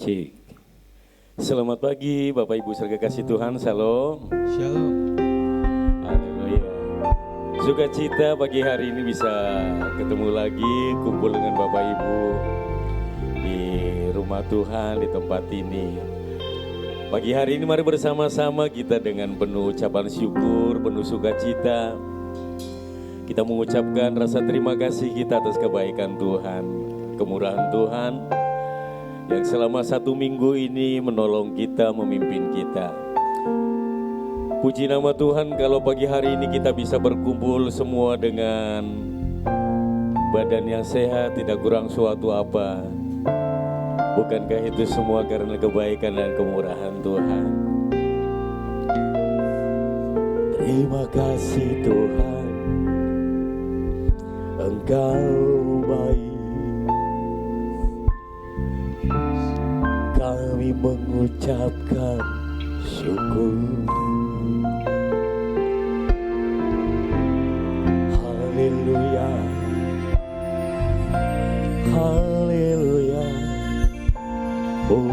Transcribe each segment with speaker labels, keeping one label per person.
Speaker 1: Cik. Selamat pagi Bapak Ibu serta kasih Tuhan, Shalom.
Speaker 2: Shalom.
Speaker 1: Haleluya. Sukacita pagi hari ini bisa ketemu lagi, kumpul dengan Bapak Ibu di rumah Tuhan, di tempat ini. Pagi hari ini mari bersama-sama kita dengan penuh ucapan syukur, penuh sukacita. Kita mengucapkan rasa terima kasih kita atas kebaikan Tuhan, kemurahan Tuhan yang selama 1 minggu ini menolong kita, memimpin kita. Puji nama Tuhan kalau pagi hari ini kita bisa berkumpul semua dengan badan yang sehat, tidak kurang suatu apa. Bukankah itu semua karena kebaikan dan kemurahan Tuhan? Terima kasih Tuhan, Engkau baik. Kami mengucapkan syukur. Haleluya, haleluya. Oh,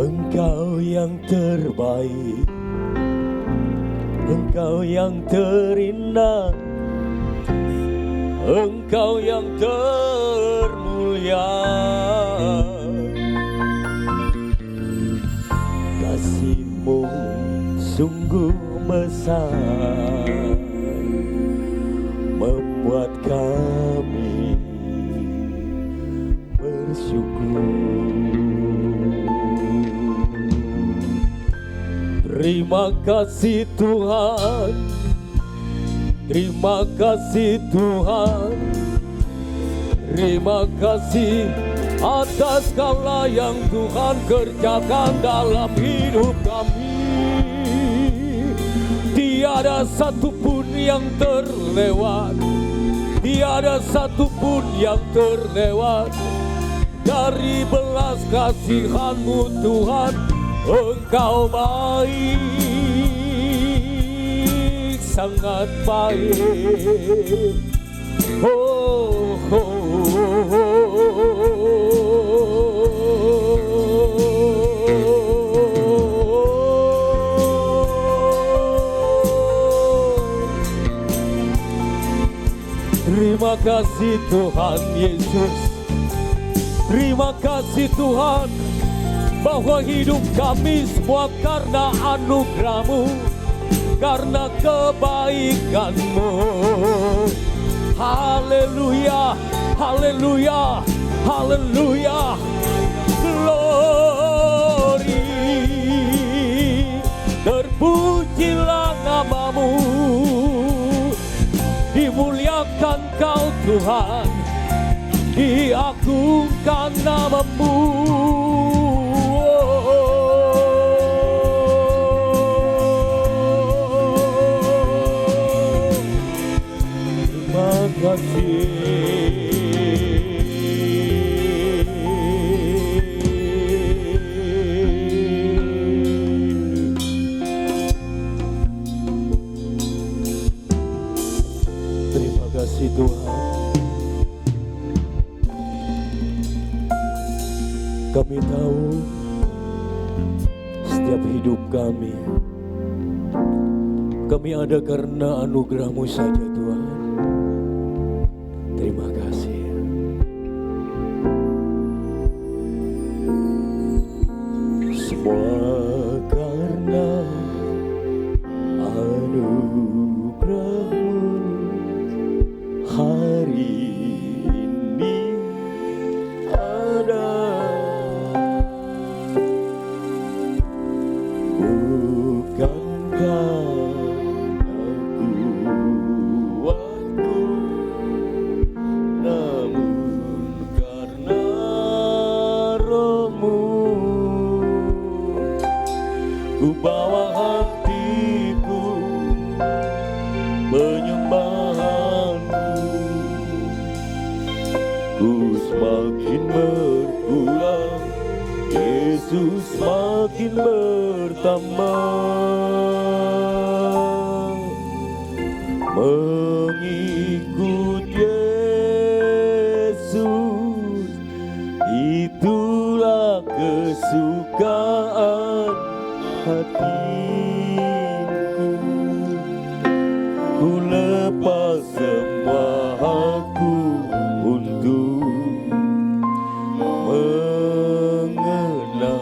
Speaker 1: Engkau yang terbaik, Engkau yang terindah, Engkau yang termulia. Kasih-Mu sungguh besar, membuat kami bersyukur. Terima kasih Tuhan, terima kasih Tuhan, terima kasih atas segala yang Tuhan kerjakan dalam hidup kami. Tiada satupun yang terlewat, tiada satupun yang terlewat dari belas kasihan-Mu Tuhan. Engkau baik, sangat baik. Oh, oh, oh, oh. Terima kasih Tuhan Yesus, terima kasih Tuhan, bahwa hidup kami semua karena anugerah-Mu, karena kebaikan-Mu. Haleluya, haleluya, haleluya. Glory, terpujilah nama-Mu, dimuliakan Kau Tuhan, diagungkan nama-Mu. Terima kasih Tuhan. Kami tahu setiap hidup kami ada karena anugerah-Mu saja Tuhan. Terima kasih. Semua karena anugerah-Mu hari ini ada. Bukankah ku bawa hatiku menyembah-Mu, ku semakin berkurang, Yesus semakin bertambah. Mengikut Yesus, itulah kesukaan hatiku. Ku lepas semua aku untuk mengenal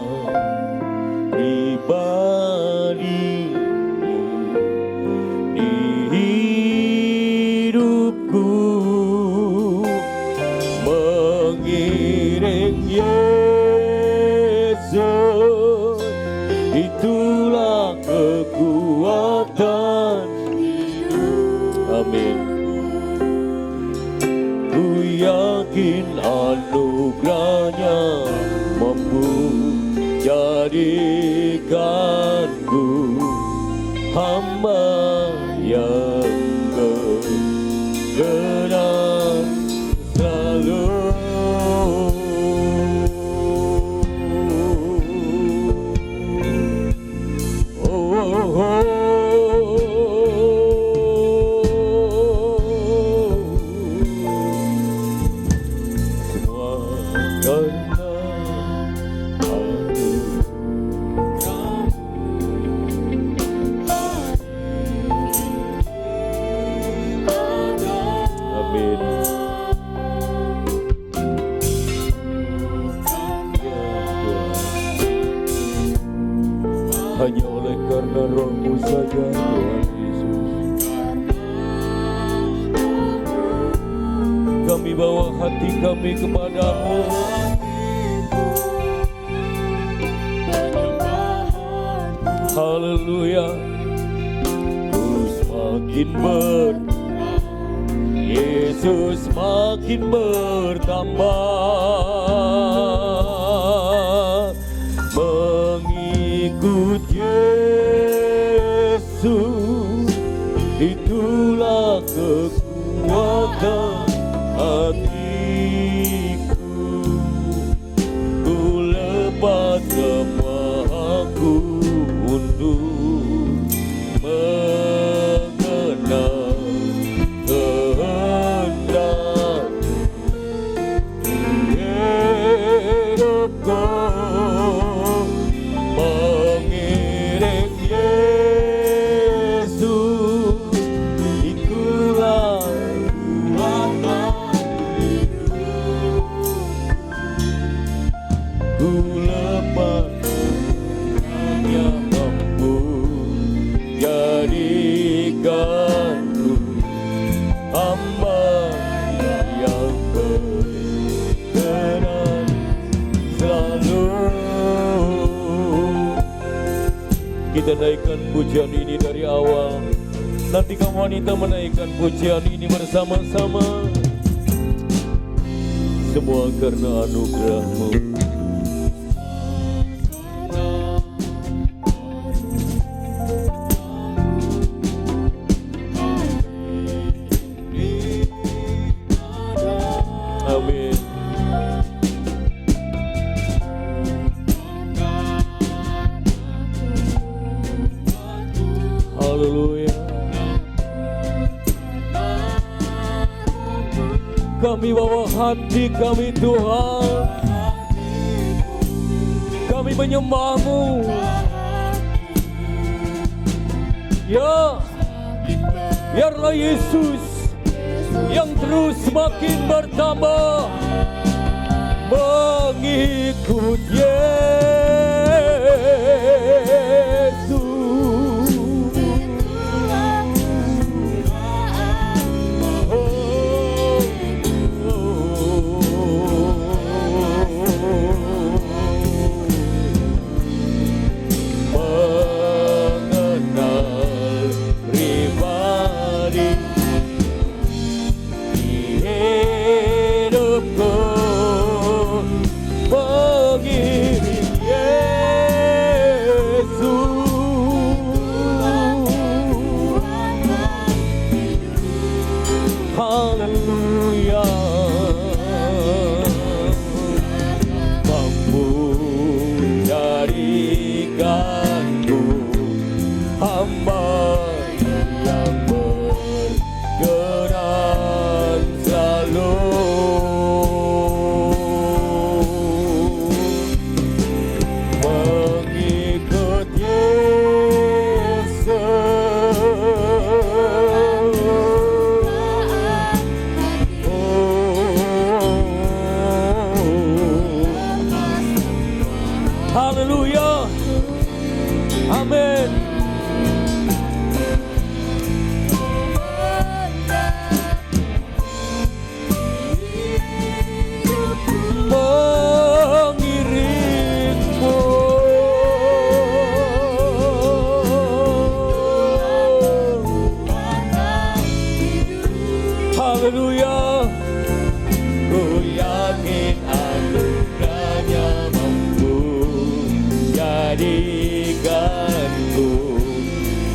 Speaker 1: pribadi-Mu di hidupku. Mengiring Yesus, itulah kekuatan hidup. Amin. Ku yakin anugerahnya mampu jadikanku hamba yang berkenan selalu. Hanya oleh karena Roh-Mu saja, Tuhan Yesus. Kami bawa hati kami kepadamu. Haleluya. Ku semakin Yesus makin bertambah. Mengikut Yesus, itulah kekuatan hatiku. Ku lepas semua aku untuk mengenal kehendak hidupku. Mengiring Yesus, itulah kekuatan hidup. Ku lepas hanya mampu jadikanku hamba yang berkenan selalu. Kita naikkan pujian ini dari awal. Nanti kamu wanita menaikkan pujian ini bersama-sama. Semua karena anugerah-Mu. Amin. Haleluya. Kami bawa hati kami Tuhan. Kami menyembah-Mu. Ya, biarlah Yesus yang terus semakin bertambah. Mengikut Yesus, mengenal pribadi hidupku. Mengiring Yesus, haleluya. Mampu jadikanku hamba yang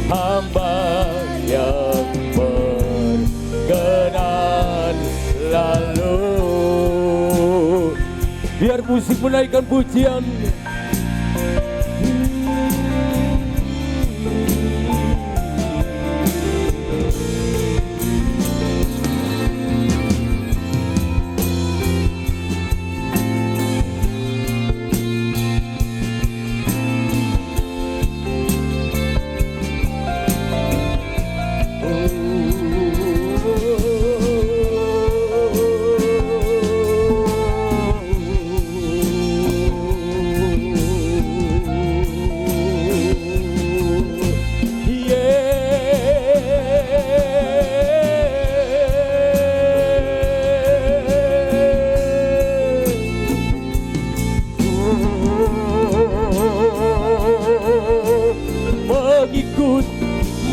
Speaker 1: hamba yang berkenan selalu. Biar musik menaikkan pujian.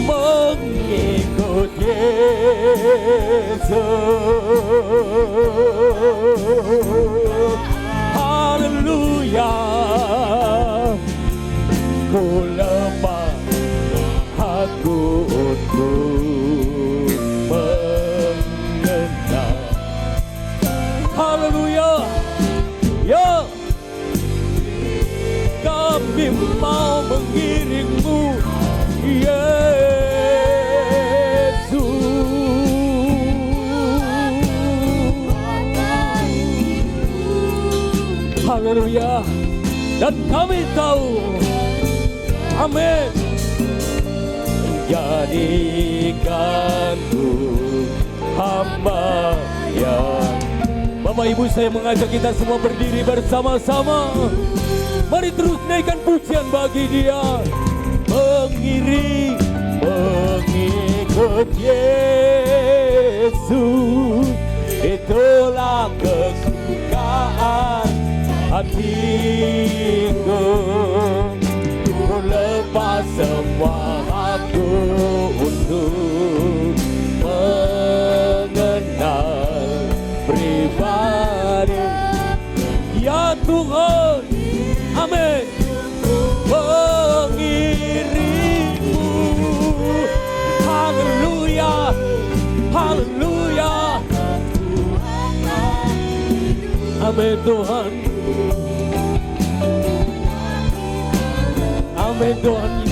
Speaker 1: Mengikut Yesus. Haleluya. Ku lemah, aku untuk mengenal. Haleluya. Ya, kami mau mengiringmu, Yesus. Haleluya. Dan kami tahu, amin, jadikanku hamba yang. Bapak Ibu, saya mengajak kita semua berdiri bersama-sama. Mari terus naikkan pujian bagi Dia. Mengikut Yesus, itulah kesukaan hatiku. Ku lepas semua aku untuk mengenal pribadi. Ya Tuhan, amin. Mengiringmu, haleluya, haleluya, amin Tuhan, amin Tuhan.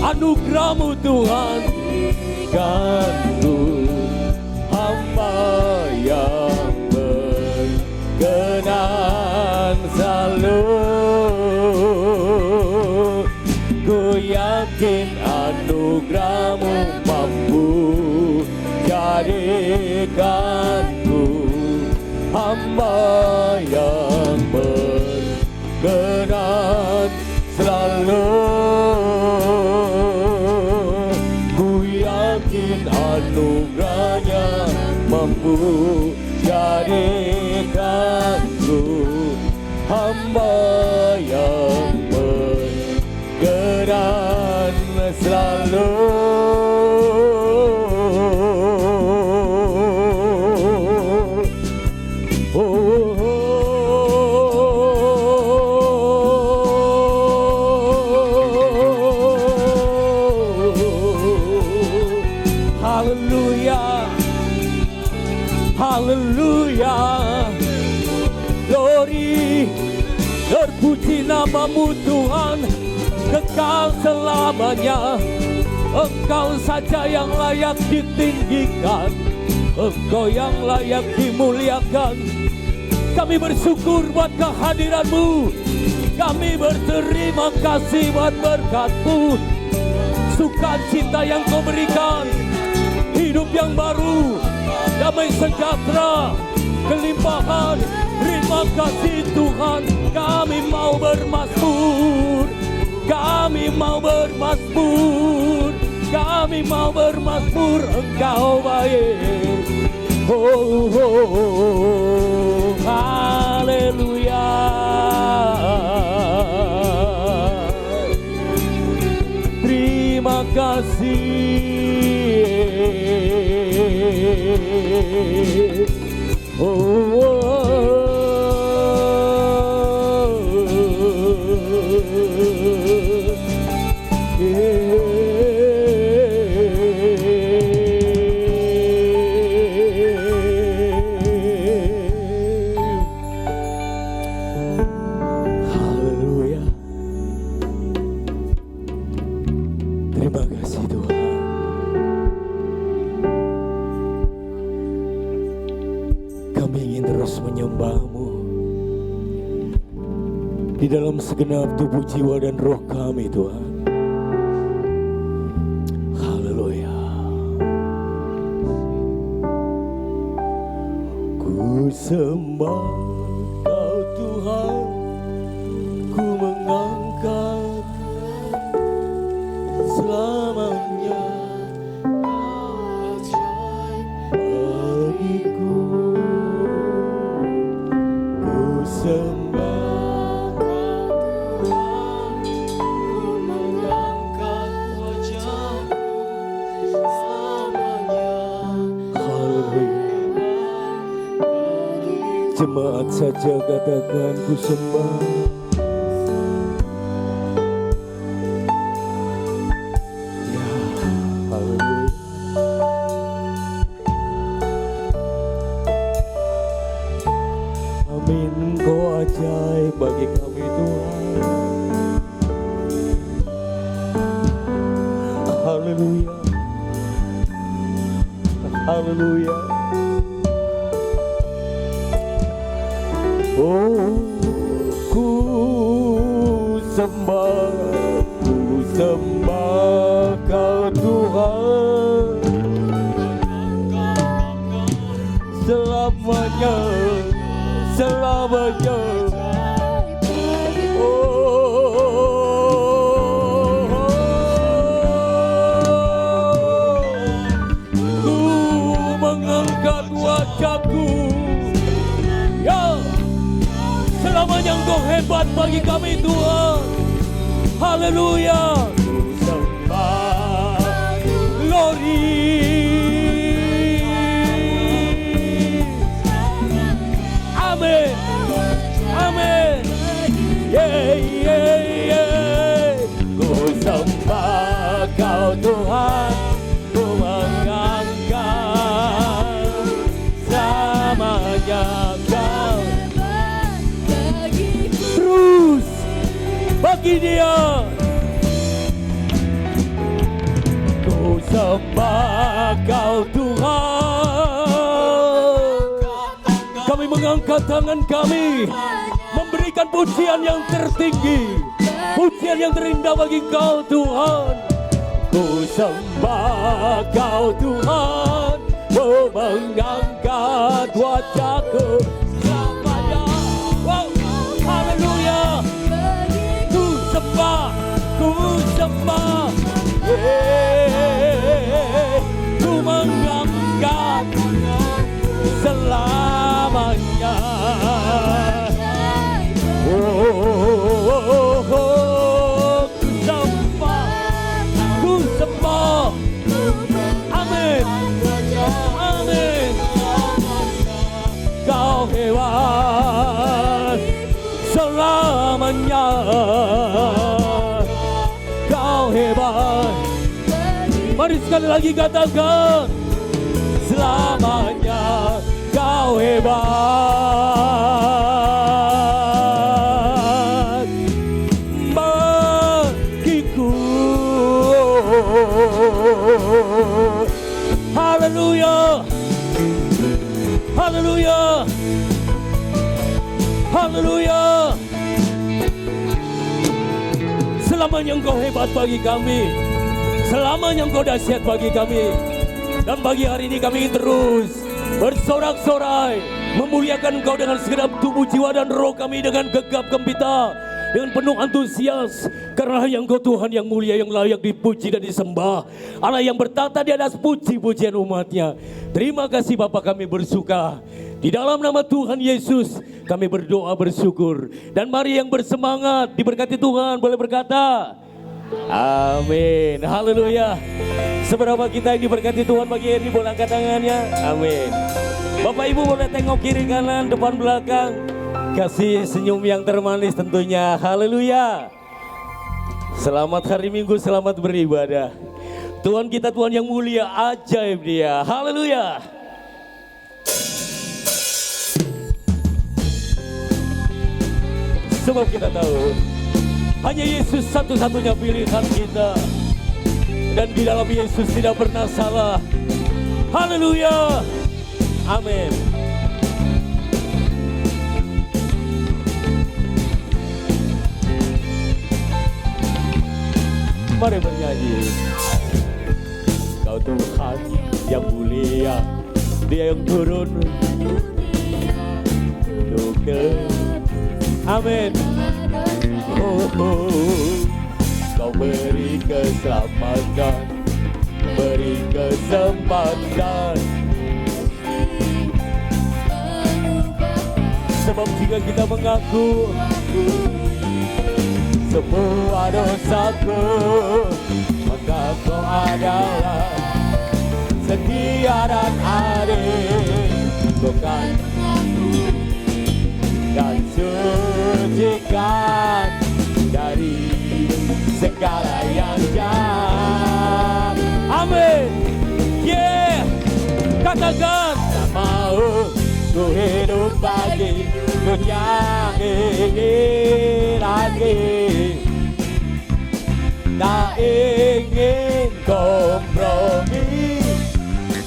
Speaker 1: Anugerah-Mu Tuhan, gantung hamba yang berkenan selalu. Ku yakin anugerah-Mu mampu jadikanku hamba yang berkenan selalu. Ku yakin anugerah-Nya mampu jadikanku hamba yang berkenan selalu. Haleluya, haleluya, glory, terpuji nama-Mu Tuhan, kekal selamanya. Engkau saja yang layak ditinggikan, Engkau yang layak dimuliakan. Kami bersyukur buat kehadiran-Mu, kami berterima kasih buat berkat-Mu, sukacita yang Kau berikan, hidup yang baru, damai sejahtera, kelimpahan. Terima kasih Tuhan, kami mau bermazmur, kami mau bermazmur, kami mau bermazmur, Engkau baik. Oh, oh, oh, haleluya. Terima kasih. Oh, yeah. menyembah-Mu di dalam segenap tubuh, jiwa, dan roh kami, Tuhan. Haleluya. Ku sembah Kau Tuhan, ku mengangkat selamanya bagiku. Ku sembah Tuhan, ku mengangkat wajahku selamanya. Haleluya. Jemaat saja katakan ku sembah. Bagi kami Tuhan. Haleluya. Haleluya. Oh, ku sembah Kau Tuhan selamanya, selamanya. Ya, selamanya Engkau hebat bagi kami Tuhan. Haleluya. Sembah, glory. Amin, amin. Yeah, yeah, yeah. Ku sembah Kau Tuhan, ku mengangkat selamanya Kau terus bagi Dia. Ku sembah Kau Tuhan, kami mengangkat tangan kami, memberikan pujian yang tertinggi, pujian yang terindah bagi Kau Tuhan. Ku sembah Kau Tuhan, ku mengangkat wajahku selamanya. Wow, haleluya. Ku sembah, ku mengangkat selamanya. Ku sembah. Amin, amin. Kau hebat selamanya. Kau hebat. Mari sekali lagi katakan, selamanya Kau hebat bagiku. Haleluya, haleluya, haleluya. Selamanya Engkau hebat bagi kami, selamanya Engkau dahsyat bagi kami. Dan bagi hari ini kami ingin terus bersorak-sorai memuliakan Engkau dengan segenap tubuh, jiwa, dan roh kami, dengan gegap gempita, dengan penuh antusias, karena hanya Engkau Tuhan yang mulia, yang layak dipuji dan disembah, Allah yang bertata di atas puji-pujian umatnya. Terima kasih Bapa, kami bersuka. Di dalam nama Tuhan Yesus kami berdoa bersyukur. Dan mari yang bersemangat diberkati Tuhan boleh berkata amin. Haleluya. Seberapa kita yang diberkati Tuhan pagi ini boleh angkat tangannya. Amin. Bapak Ibu boleh tengok kiri kanan, depan belakang. Kasih senyum yang termanis tentunya. Haleluya. Selamat hari Minggu, selamat beribadah. Tuhan kita Tuhan yang mulia, ajaib Dia. Haleluya. Sebab kita tahu hanya Yesus satu-satunya pilihan kita, dan di dalam Yesus tidak pernah salah. Haleluya. Amin. Mari bernyanyi. Kau Tuhan yang mulia, Dia yang turun untuk amin. Oh, oh. Kau beri keselamatan, beri kesempatan. Sebab jika kita mengaku semua dosaku, maka Kau adalah setia dan adil. Kau kan dan sucikan dari segala yang jahat. Amin. Yeah. Katakan, tak mau ku hidup bagi dunia ini lagi. Tak ingin kompromi,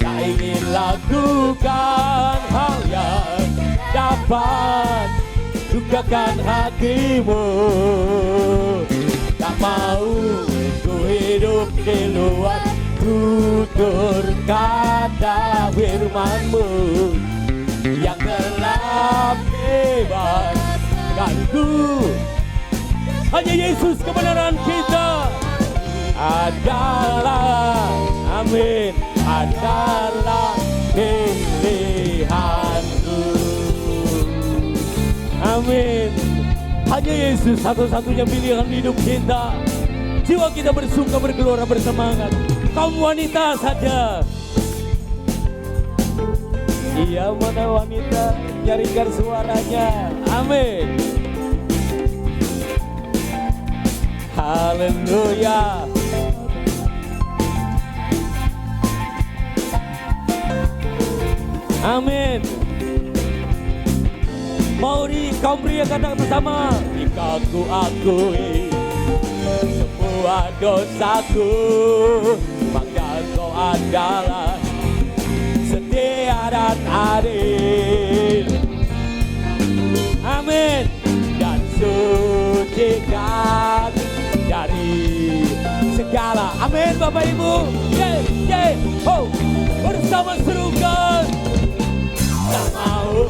Speaker 1: tak ingin lakukan hal yang dapat dukakan hatimu. Tak mau ku hidup di luar tutur kata firman-Mu yang telah bebaskanku. Hanya Yesus kebenaran kita adalah, amin, adalah pilihanku. Amin. Hanya Yesus satu-satunya pilihan hidup kita. Jiwa kita bersuka, bergelora, bersemangat. Kaum wanita saja. Iya, mana wanita? Nyaringkan suaranya. Amin. Haleluya. Amin. Mari kaum pria katakan bersama. Jika ku akui semua dosaku, maka Kau adalah setia dan adil. Amin. Dan sucikan dari segala. Amin Bapak Ibu. Yeah, yeah. Oh, bersama serukan. Tak mau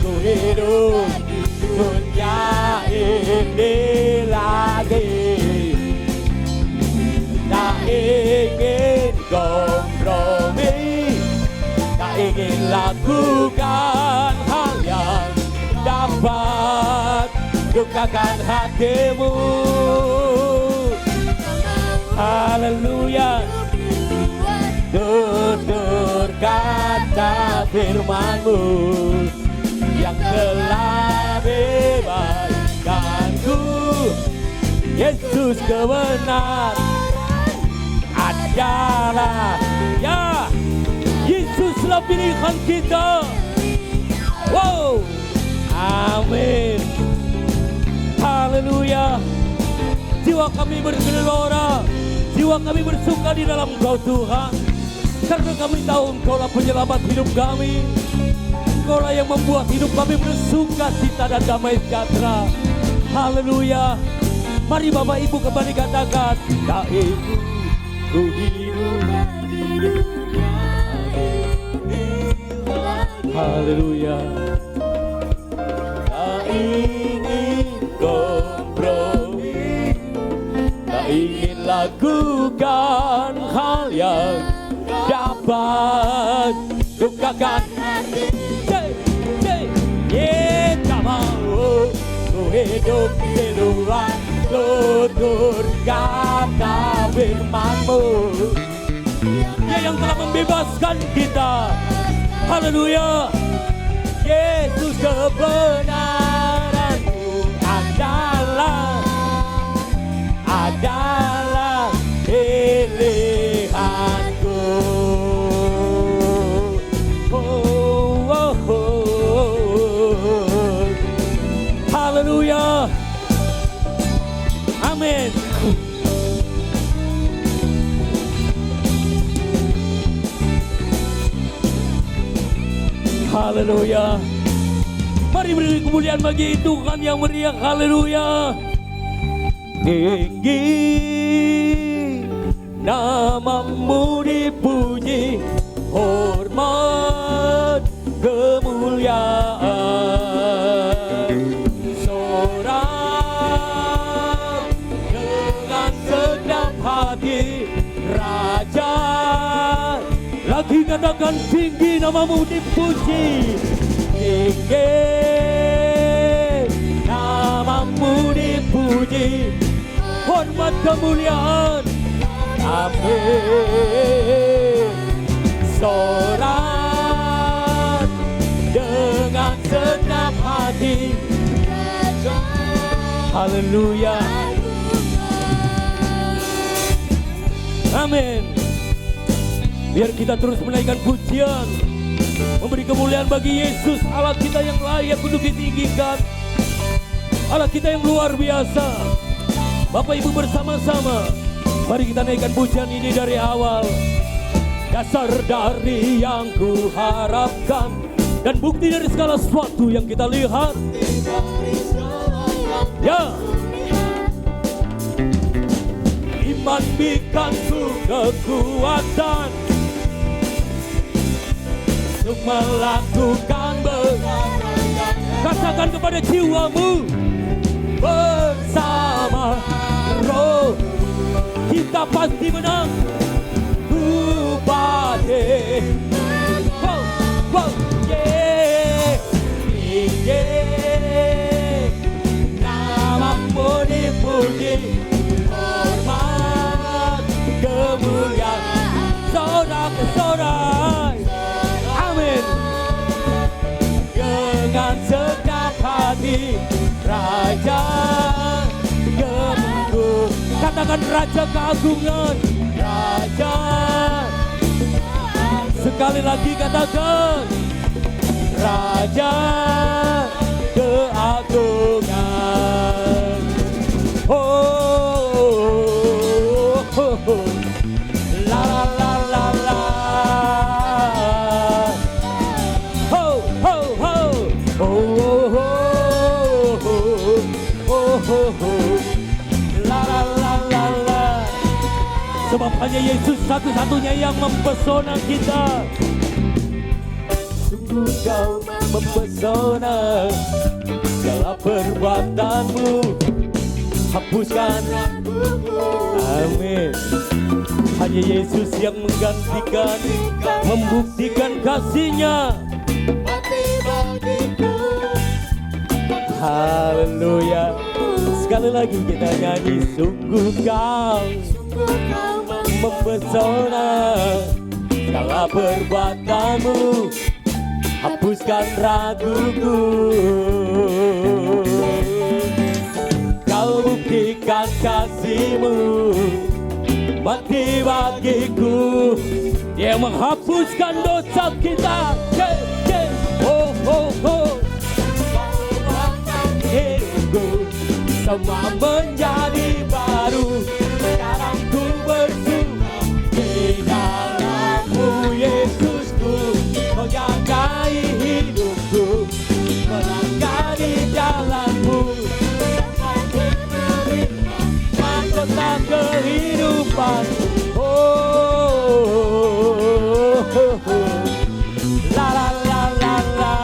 Speaker 1: ku hidup dunia ini lagi. Tak ingin kompromi, tak ingin lakukan hal yang dapat dukakan hatimu. Haleluya. Tutur kata firman-Mu yang telah bebaskanku. Yesus kebenaran adalah, ya, Yesuslah pilihan kita. Wow. Amin. Haleluya. Jiwa kami bergelora, jiwa kami bersuka di dalam Engkau Tuhan. Karena kami tahu Engkaulah penyelamat hidup kami. Engkaulah yang membuat hidup kami bersuka cita dan damai sejahtera. Haleluya. Mari Bapak Ibu kembali katakan, tak ingin ku hidup. Haleluya. Tak ingin kompromi, tak ingin lakukan hal yang dapat dukakan hati. Tak mau ku hidup di luar tutur kata firman-Mu, Dia yang telah membebaskan kita. Haleluya. Yesus kebenaran-Mu adalah pilihanku. Oh, oh, oh. Haleluya. Amin. Haleluya. Mari beri kemuliaan bagi Tuhan yang meriah. Haleluya. tinggi, namamu dipuji, hormat kemuliaan. Sorak dengan segenap hati, Raja. Lagi katakan tinggi, namamu dipuji, tinggi, namamu dipuji, hormat kemuliaan. Amin. Sorak dengan segenap hati, haleluya. Amin. Biar kita terus menaikkan pujian, memberi kemuliaan bagi Yesus, Allah kita yang layak untuk ditinggikan, Allah kita yang luar biasa. Bapak Ibu bersama-sama, mari kita naikkan pujian ini dari awal. Dasar dari yang ku harapkan dan bukti dari segala sesuatu yang kita lihat. Ya, iman berikanku kekuatan untuk melakukan katakan kepada jiwamu, bersama Roh kita pasti menang. Ku pasti, wow, wow, yeah, yeah. Namamu dipuji, hormat kemuliaan. Sorak-sorak, amin. Dengan segenap hati, Raja kemuliaan. Katakan Raja keagungan, Raja. Sekali lagi katakan Raja keagungan. Oh, oh, oh. La la la la la. Ho ho ho. Oh oh oh oh oh oh. La la la la la. Sebab hanya Yesus satu-satunya yang mempesona kita. Sungguh kau mempesona, segala perbuatanmu hapuskan. Amin. Hanya Yesus yang menggantikan, membuktikan kasih-Nya. Haleluya. Sekali lagi kita nyanyi. Sungguh kau mempesona, segala perbuatanmu hapuskan raguku. Kau buktikan kasih-Mu, mati bagiku. Dia menghapuskan dosa kita. Oh oh oh. Hidupku semua menjadi baru. Sekarang ku bersuka di dalam-Mu, Yesusku. Menyertai hidupku, melangkah di jalan-Mu. Mahkota kehidupan. Oh, la la la la la.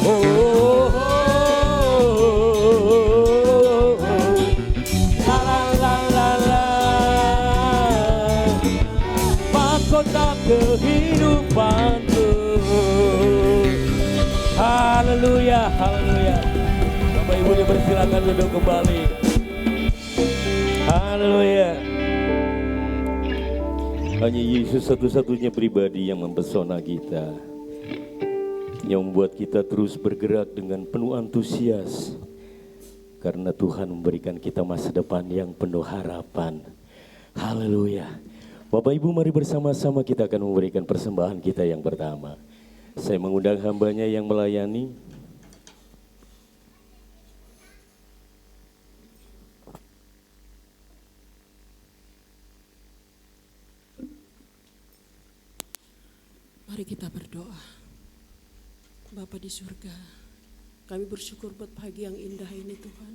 Speaker 1: Oh, la la la la. Mahkota kehidupanku. Haleluya, haleluya. Bapak Ibu dipersilakan duduk kembali. Haleluya. Hanya Yesus satu-satunya pribadi yang mempesona kita, yang membuat kita terus bergerak dengan penuh antusias, karena Tuhan memberikan kita masa depan yang penuh harapan. Haleluya. Bapak Ibu, mari bersama-sama kita akan memberikan persembahan kita yang pertama. Saya mengundang hambanya yang melayani.
Speaker 2: Mari kita berdoa. Bapa di surga, Kami bersyukur buat pagi yang indah ini Tuhan.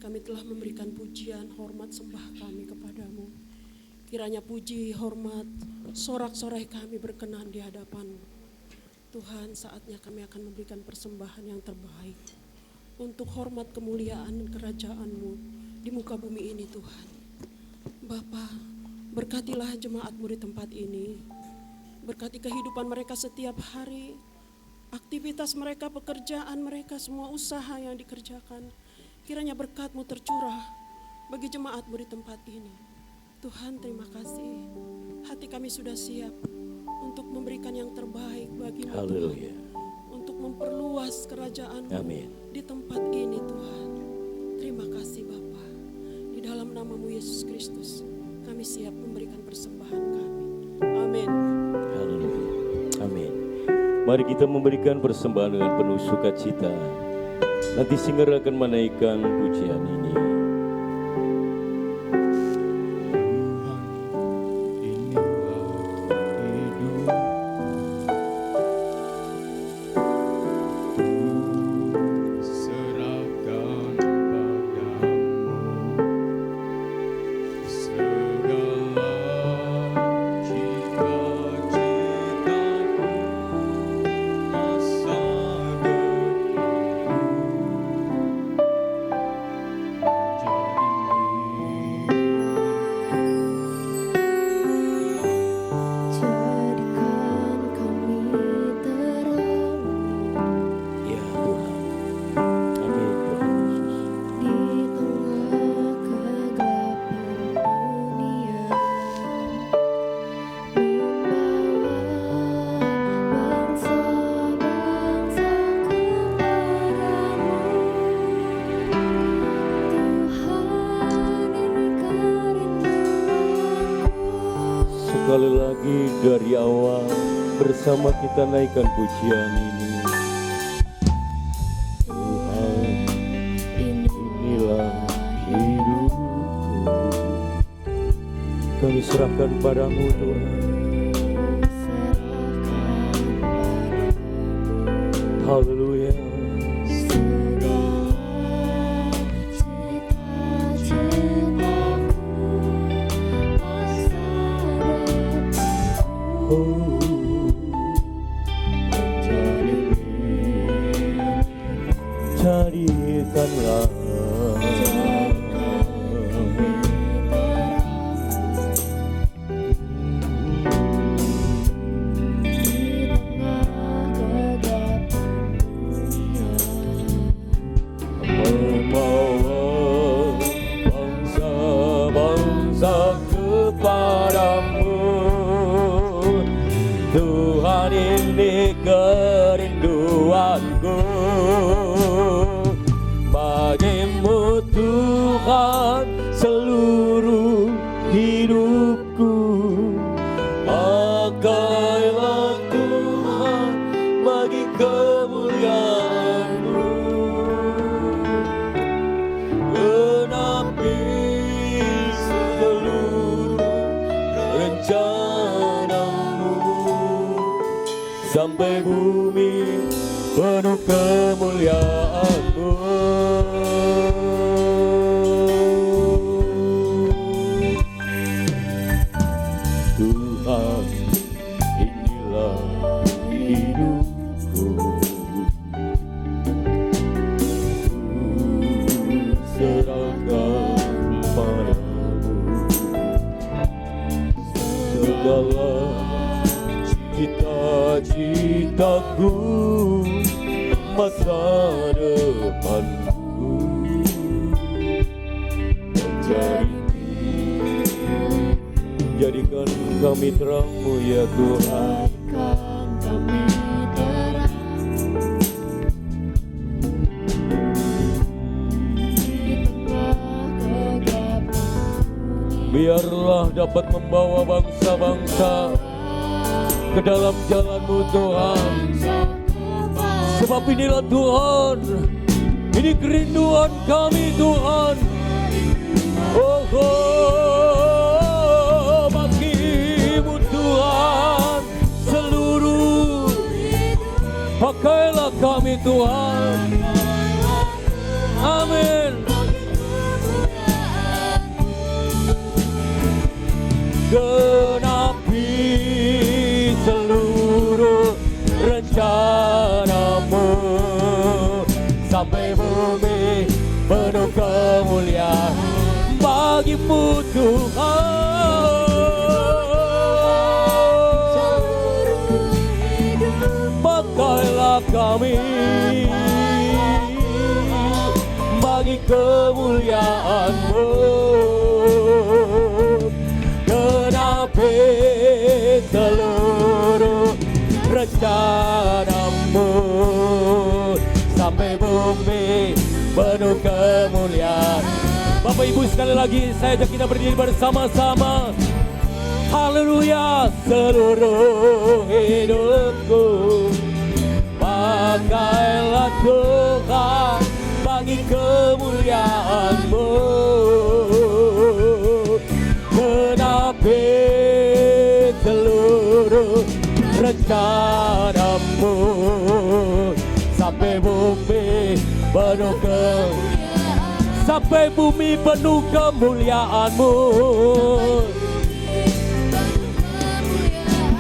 Speaker 2: Kami telah memberikan pujian, hormat, sembah kami kepadamu. Kiranya puji, hormat, sorak-sorai kami berkenan di hadapan-Mu. Tuhan, saatnya kami akan memberikan persembahan yang terbaik untuk hormat kemuliaan dan kerajaan-Mu di muka bumi ini Tuhan. Bapa, berkatilah jemaat-Mu di tempat ini. Berkati kehidupan mereka setiap hari, aktivitas mereka, pekerjaan mereka, semua usaha yang dikerjakan. Kiranya berkat-Mu tercurah bagi jemaat-Mu di tempat ini. Tuhan, terima kasih. Hati kami sudah siap untuk memberikan yang terbaik bagi-Mu Tuhan. Untuk memperluas kerajaan-Mu di tempat ini Tuhan. Terima kasih Bapa. Di dalam nama-Mu Yesus Kristus, kami siap memberikan persembahan kami. Amin.
Speaker 1: Haleluya. Amin. Mari kita memberikan persembahan dengan penuh sukacita. Nanti singer akan menaikkan pujian ini. Sekali lagi dari awal bersama kita naikkan pujian ini. Tuhan, inilah hidupku. Kami serahkan padamu Tuhan. Haleluya. Jadikanlah membawa bangsa-bangsa kepadamu. Tuhan, ini kerinduanku bagimu Tuhan, seluruh hidupku. Pakailah Tuhan bagi kemuliaan-Mu, genapi seluruh rencana-Mu sampai bumi penuh kemuliaan-Mu. Tuhan, inilah hidupku. Serahkan padamu segala cita-citaku, masa depanku. Jadikan kami terang-Mu ya Tuhan. Biarlah dapat membawa bangsa-bangsa ke dalam jalan-Mu Tuhan. Sebab inilah Tuhan, ini kerinduan kami Tuhan. Oh, bagi-Mu Tuhan, seluruh pakailah kami Tuhan. bagimu Tuhan. Pakailah kami bagi kemuliaan-Mu, genapi seluruh rencana-Mu sampai bumi penuh kemuliaan. Bapak Ibu sekali lagi saya ajak kita berdiri bersama-sama. Haleluya, seluruh hidupku pakailah Tuhan bagi kemuliaan-Mu, genapi seluruh rencana-Mu sampai bumi penuh sampai bumi penuh kemuliaan-Mu,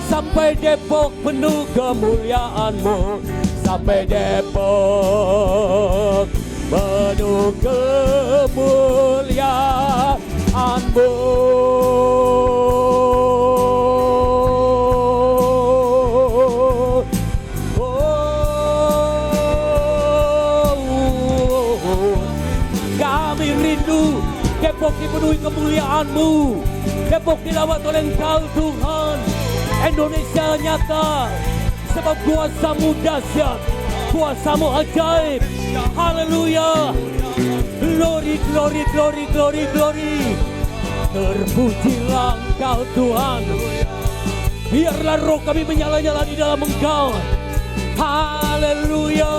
Speaker 1: sampai Depok penuh kemuliaan-Mu, sampai Depok penuh kemuliaan-Mu. Kami rindu Depok dipenuhi kemuliaan-Mu, Depok dilawat oleh Engkau Tuhan. Indonesia nyata sebab kuasa-Mu dahsyat, kuasa-Mu ajaib. Haleluya, glory, glory, glory, glory, glory. Terpujilah Engkau Tuhan. Biarlah roh kami menyala-nyala di dalam Engkau. Haleluya,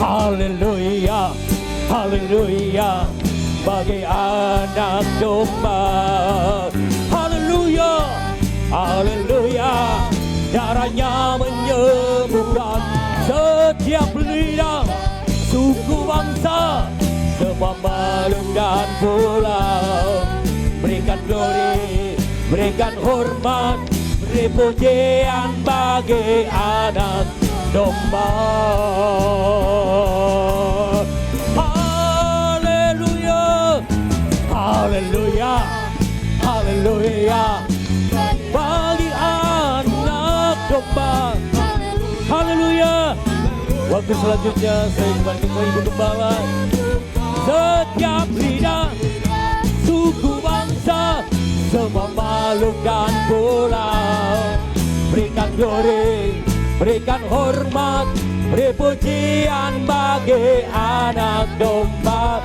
Speaker 1: haleluya, haleluya. Bagi anak domba, haleluya, haleluya. Darahnya menyembuhkan setiap lidah, suku bangsa, semua makhluk dan pulau. Berikan glory, berikan hormat, beri pujian bagi anak domba. Haleluya, haleluya, bagi anak domba. Haleluya. Waktu selanjutnya saya kembali ke Ibu Gembala. Setiap lidah, suku bangsa, semua makhluk dan pulau. Berikan glory, berikan hormat, beri pujian bagi anak domba.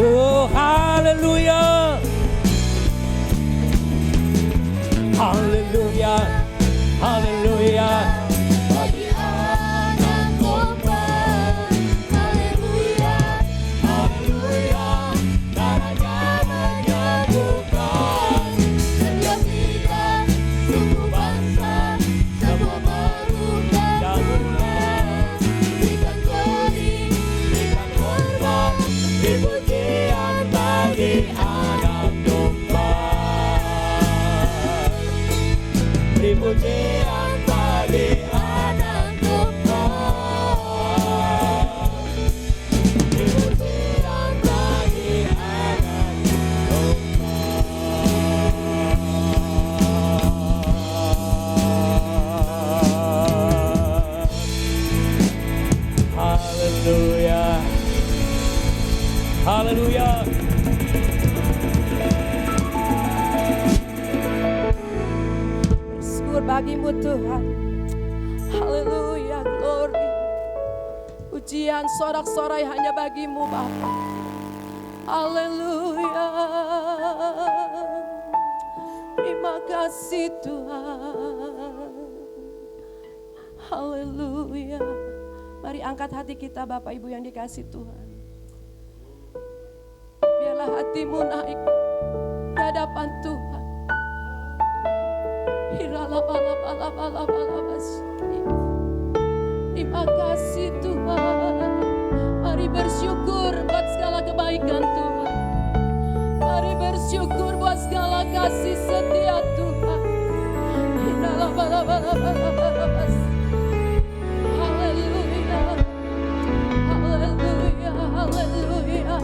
Speaker 1: Oh, haleluya, haleluya, haleluya. Bagi anak domba, haleluya, haleluya. Darahnya menyembuhkan setiap lidah, suku bangsa, semua makhluk dan pulau. Berikan glory, berikan hormat, pujian bagi anak domba. Beri pujian bagi anak domba. Beri pujian bagi anak domba. Haleluya, haleluya.
Speaker 2: Bersyukur bagimu Tuhan. Haleluya, glory. Pujian sorak-sorai hanya bagimu Bapa. Haleluya. Terima kasih Tuhan. Haleluya. Mari angkat hati kita Bapak Ibu yang dikasih Tuhan. Biarlah hatimu naik di hadapan Tuhan. Terima kasih Tuhan. Mari bersyukur buat segala kebaikan Tuhan. Mari bersyukur buat segala kasih setia Tuhan. Haleluya, haleluya, haleluya.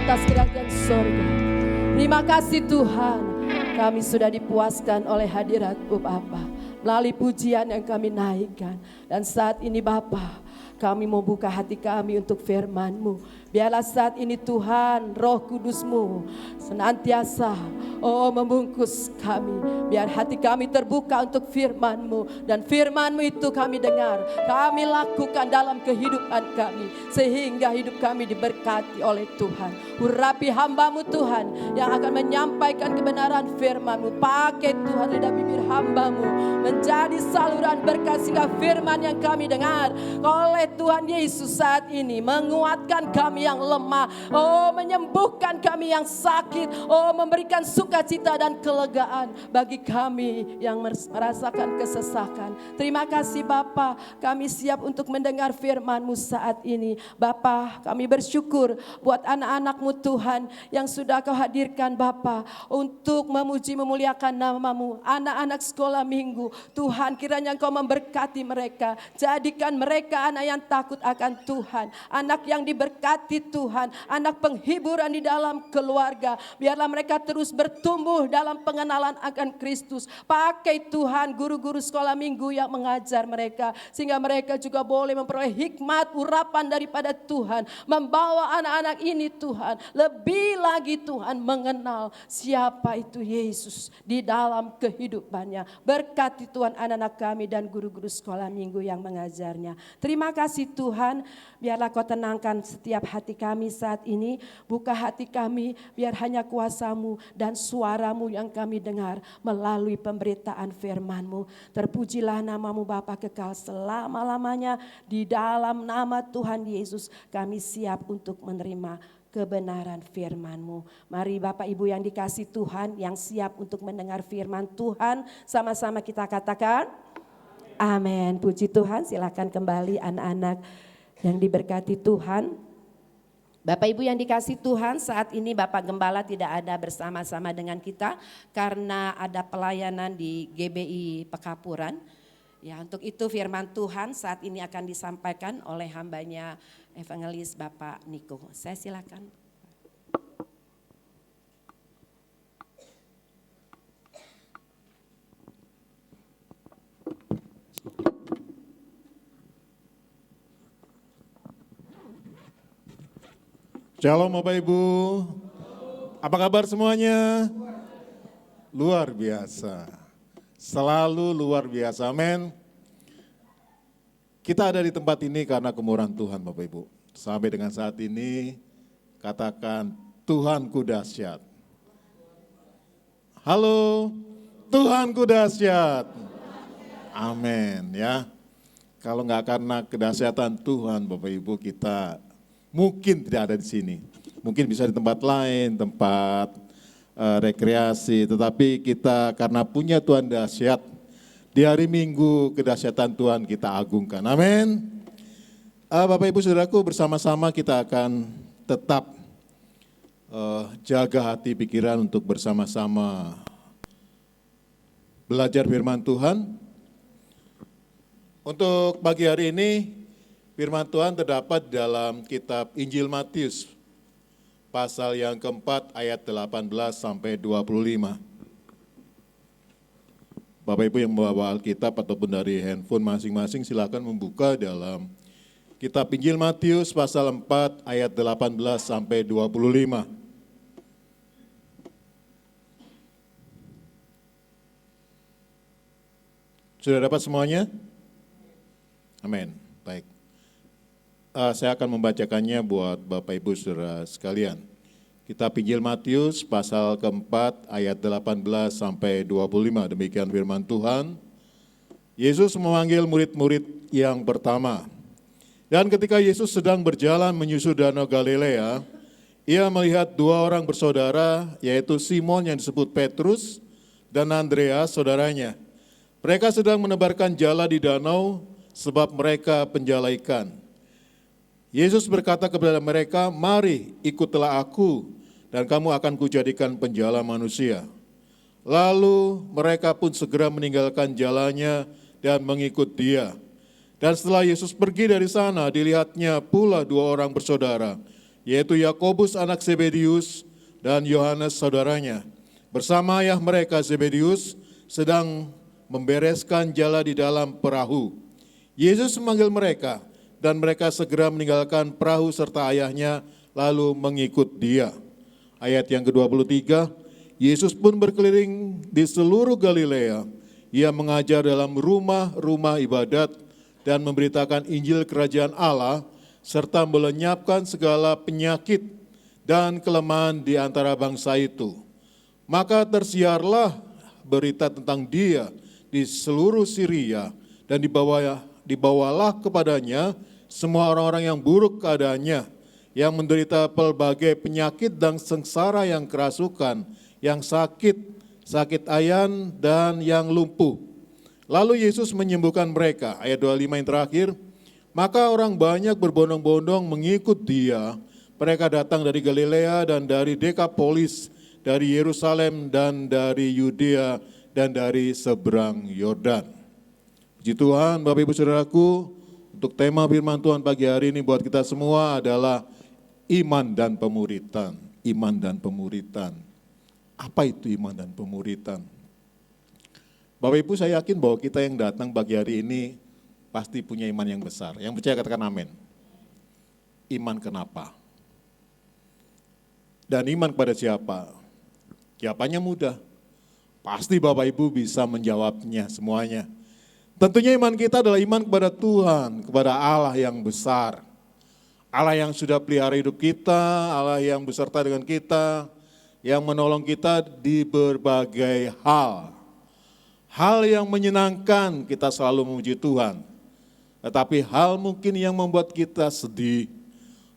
Speaker 3: atas kerajaan sorga. Terima kasih Tuhan, kami sudah dipuaskan oleh hadirat-Mu Bapa melalui pujian yang kami naikkan. Dan saat ini Bapa, kami mau buka hati kami untuk firman-Mu. Biarlah saat ini Tuhan, Roh Kudus-Mu senantiasa membungkus kami. Biar hati kami terbuka untuk firman-Mu. Dan firman-Mu itu kami dengar, kami lakukan dalam kehidupan kami. Sehingga hidup kami diberkati oleh Tuhan. Urapi hamba-Mu Tuhan yang akan menyampaikan kebenaran firman-Mu. Pakai Tuhan lidah bibir hamba-Mu menjadi saluran berkat, sehingga firman yang kami dengar oleh Tuhan Yesus saat ini menguatkan kami yang lemah, menyembuhkan kami yang sakit, memberikan sukacita dan kelegaan bagi kami yang merasakan kesesakan. Terima kasih Bapa, kami siap untuk mendengar firman-Mu saat ini. Bapa, kami bersyukur buat anak-anak-Mu Tuhan yang sudah Kau hadirkan Bapa untuk memuji memuliakan nama-Mu. Anak-anak sekolah minggu, Tuhan kiranya Engkau memberkati mereka, jadikan mereka anak yang takut akan Tuhan, anak yang diberkati Tuhan, anak penghiburan di dalam keluarga. Biarlah mereka terus bertumbuh dalam pengenalan akan Kristus. Pakai Tuhan guru-guru sekolah minggu yang mengajar mereka, sehingga mereka juga boleh memperoleh hikmat urapan daripada Tuhan, membawa anak-anak ini Tuhan lebih lagi Tuhan mengenal siapa itu Yesus di dalam kehidupannya. Berkati Tuhan anak-anak kami dan guru-guru sekolah minggu yang mengajarnya. Terima kasih Tuhan, biarlah Kau tenangkan setiap hati kami saat ini. Buka hati kami biar hanya kuasa-Mu dan suara-Mu yang kami dengar melalui pemberitaan firman-Mu. Terpujilah nama-Mu Bapa kekal selama-lamanya. Di dalam nama Tuhan Yesus kami siap untuk menerima kebenaran firman-Mu. Mari Bapak Ibu yang dikasih Tuhan, yang siap untuk mendengar firman Tuhan, sama-sama kita katakan amin. Puji Tuhan, silakan kembali anak-anak yang diberkati Tuhan. Bapak Ibu yang dikasih Tuhan, saat ini Bapak Gembala tidak ada bersama-sama dengan kita karena ada pelayanan di GBI Pekapuran. Ya, untuk itu firman Tuhan saat ini akan disampaikan oleh hambanya Evangelis Bapak Niko. Saya silakan.
Speaker 4: Shalom Bapak Ibu, apa kabar semuanya? Luar biasa, selalu luar biasa, amin. Kita ada di tempat ini karena kemurahan Tuhan Bapak Ibu. Sampai dengan saat ini, katakan Tuhanku dahsyat. Halo, Tuhanku dahsyat. Amin ya. Kalau nggak karena kedahsyatan Tuhan Bapak Ibu, kita mungkin tidak ada di sini. Mungkin bisa di tempat lain, tempat rekreasi. Tetapi kita karena punya Tuhan dahsyat, di hari Minggu kedahsyatan Tuhan kita agungkan. Amin. Bapak Ibu Saudaraku, bersama-sama kita akan tetap jaga hati pikiran untuk bersama-sama belajar firman Tuhan. Untuk pagi hari ini, firman Tuhan terdapat dalam kitab Injil Matius, pasal yang keempat ayat 18 sampai 25. Bapak Ibu yang membawa Alkitab ataupun dari handphone masing-masing silakan membuka dalam kitab Injil Matius pasal 4 ayat 18 sampai 25. Sudah dapat semuanya? Amin. Baik. Saya akan membacakannya buat Bapak Ibu Saudara sekalian. Kitab Injil Matius pasal keempat ayat 18 sampai 25, demikian firman Tuhan. Yesus memanggil murid-murid yang pertama. Dan ketika Yesus sedang berjalan menyusur danau Galilea, ia melihat dua orang bersaudara, yaitu Simon yang disebut Petrus dan Andreas saudaranya. Mereka sedang menebarkan jala di danau sebab mereka penjala ikan. Yesus berkata kepada mereka, "Mari ikutlah aku dan kamu akan kujadikan penjala manusia." Lalu mereka pun segera meninggalkan jalannya dan mengikut dia. Dan setelah Yesus pergi dari sana, dilihatnya pula dua orang bersaudara, yaitu Yakobus anak Zebedius dan Yohanes saudaranya. Bersama ayah mereka Zebedius sedang membereskan jala di dalam perahu. Yesus memanggil mereka dan mereka segera meninggalkan perahu serta ayahnya lalu mengikut dia. Ayat yang ke-23, Yesus pun berkeliling di seluruh Galilea. Ia mengajar dalam rumah-rumah ibadat dan memberitakan Injil Kerajaan Allah serta melenyapkan segala penyakit dan kelemahan di antara bangsa itu. Maka tersiarlah berita tentang dia di seluruh Syria dan dibawalah kepadanya semua orang-orang yang buruk keadaannya, yang menderita pelbagai penyakit dan sengsara, yang kerasukan, yang sakit ayan dan yang lumpuh. Lalu Yesus menyembuhkan mereka. Ayat 25 yang terakhir, maka orang banyak berbondong-bondong mengikut dia. Mereka datang dari Galilea dan dari Dekapolis, dari Yerusalem dan dari Yudea dan dari seberang Yordan. Puji Tuhan, Bapak Ibu Saudaraku, untuk tema firman Tuhan pagi hari ini buat kita semua adalah iman dan pemuritan. Iman dan pemuritan. Apa itu iman dan pemuritan? Bapak Ibu, saya yakin bahwa kita yang datang pagi hari ini pasti punya iman yang besar. Yang percaya katakan amin. Iman kenapa? Dan iman kepada siapa? Jawabannya mudah. Pasti Bapak Ibu bisa menjawabnya semuanya. Tentunya iman kita adalah iman kepada Tuhan, kepada Allah yang besar. Allah yang sudah pelihara hidup kita, Allah yang beserta dengan kita, yang menolong kita di berbagai hal. Hal yang menyenangkan kita selalu memuji Tuhan. Tetapi hal mungkin yang membuat kita sedih,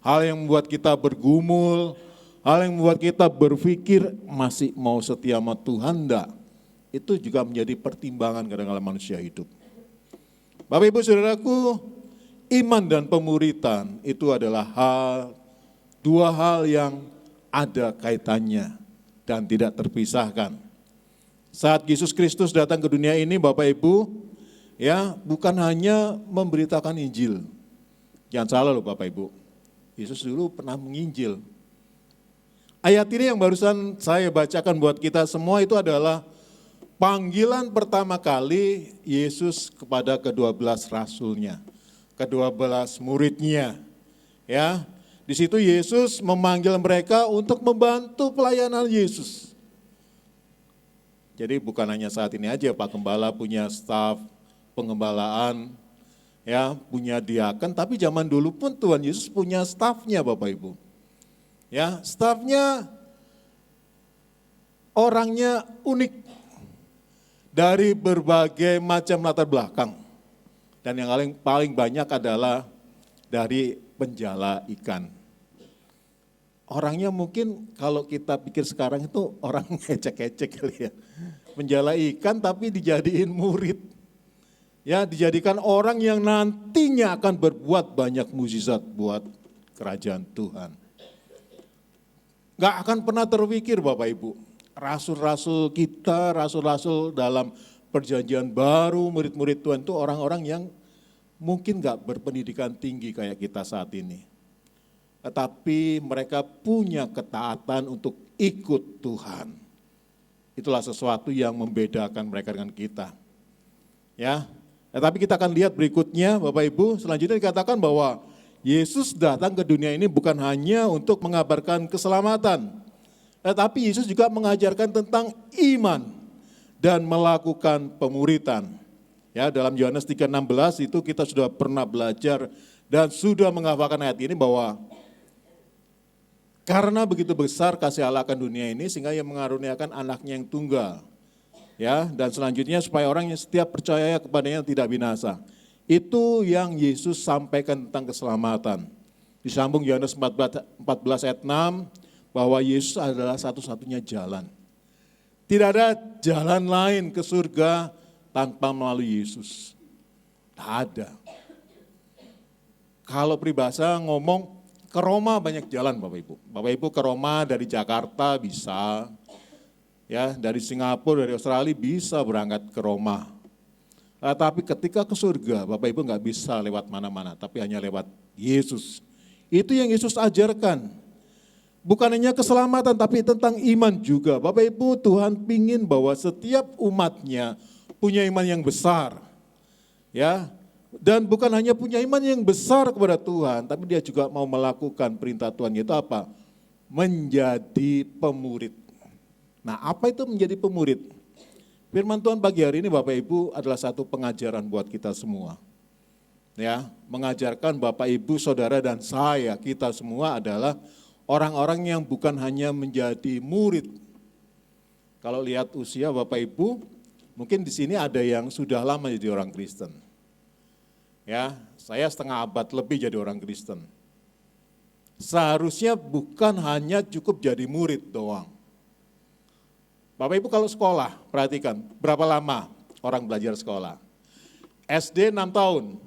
Speaker 4: hal yang membuat kita bergumul, hal yang membuat kita berpikir masih mau setia sama Tuhan enggak? Itu juga menjadi pertimbangan kadang-kadang manusia hidup. Bapak Ibu Saudaraku, iman dan pemuritan itu adalah dua hal yang ada kaitannya dan tidak terpisahkan. Saat Yesus Kristus datang ke dunia ini, Bapak Ibu, ya, bukan hanya memberitakan Injil. Jangan salah loh Bapak Ibu. Yesus dulu pernah menginjil. Ayat ini yang barusan saya bacakan buat kita semua itu adalah panggilan pertama kali Yesus kepada ke-12 rasulnya, ke-12 muridnya. Ya, di situ Yesus memanggil mereka untuk membantu pelayanan Yesus. Jadi bukan hanya saat ini aja Pak Gembala punya staf pengembalaan, ya, punya diaken, tapi zaman dulu pun Tuhan Yesus punya stafnya Bapak Ibu. Ya, stafnya orangnya unik dari berbagai macam latar belakang. Dan yang paling banyak adalah dari penjala ikan. Orangnya mungkin kalau kita pikir sekarang itu orang ngecek-ngecek kali ya. Penjala ikan tapi dijadiin murid. Ya, dijadikan orang yang nantinya akan berbuat banyak mukjizat buat kerajaan Tuhan. Gak akan pernah terpikir Bapak Ibu, rasul-rasul kita, rasul-rasul dalam perjanjian baru, murid-murid Tuhan itu orang-orang yang mungkin gak berpendidikan tinggi kayak kita saat ini. Tetapi mereka punya ketaatan untuk ikut Tuhan. Itulah sesuatu yang membedakan mereka dengan kita. Ya, tetapi kita akan lihat berikutnya Bapak Ibu, selanjutnya dikatakan bahwa Yesus datang ke dunia ini bukan hanya untuk mengabarkan keselamatan, tetapi Yesus juga mengajarkan tentang iman dan melakukan pemuritan. Ya, dalam Yohanes 3:16 itu kita sudah pernah belajar dan sudah menghafalkan ayat ini bahwa karena begitu besar kasih Allah akan dunia ini sehingga Ia mengaruniakan anaknya yang tunggal. Ya, dan selanjutnya supaya orang yang setiap percaya kepadanya tidak binasa. Itu yang Yesus sampaikan tentang keselamatan. Disambung Yohanes 14 ayat 6 bahwa Yesus adalah satu-satunya jalan. Tidak ada jalan lain ke surga tanpa melalui Yesus. Tidak ada. Kalau peribahasa ngomong ke Roma banyak jalan Bapak Ibu. Bapak Ibu ke Roma dari Jakarta bisa, ya, dari Singapura, dari Australia bisa berangkat ke Roma. Tapi ketika ke surga, Bapak Ibu nggak bisa lewat mana-mana, tapi hanya lewat Yesus. Itu yang Yesus ajarkan. Bukan hanya keselamatan tapi tentang iman juga. Bapak Ibu, Tuhan pingin bahwa setiap umatnya punya iman yang besar. Ya, dan bukan hanya punya iman yang besar kepada Tuhan, tapi dia juga mau melakukan perintah Tuhan, yaitu apa? Menjadi pemurid. Nah, apa itu menjadi pemurid? Firman Tuhan pagi hari ini Bapak Ibu adalah satu pengajaran buat kita semua. Ya, mengajarkan Bapak Ibu, Saudara dan saya, kita semua adalah orang-orang yang bukan hanya menjadi murid. Kalau lihat usia Bapak Ibu, mungkin di sini ada yang sudah lama jadi orang Kristen. Ya, saya setengah abad lebih jadi orang Kristen. Seharusnya bukan hanya cukup jadi murid doang. Bapak Ibu kalau sekolah, perhatikan berapa lama orang belajar sekolah. SD 6 tahun,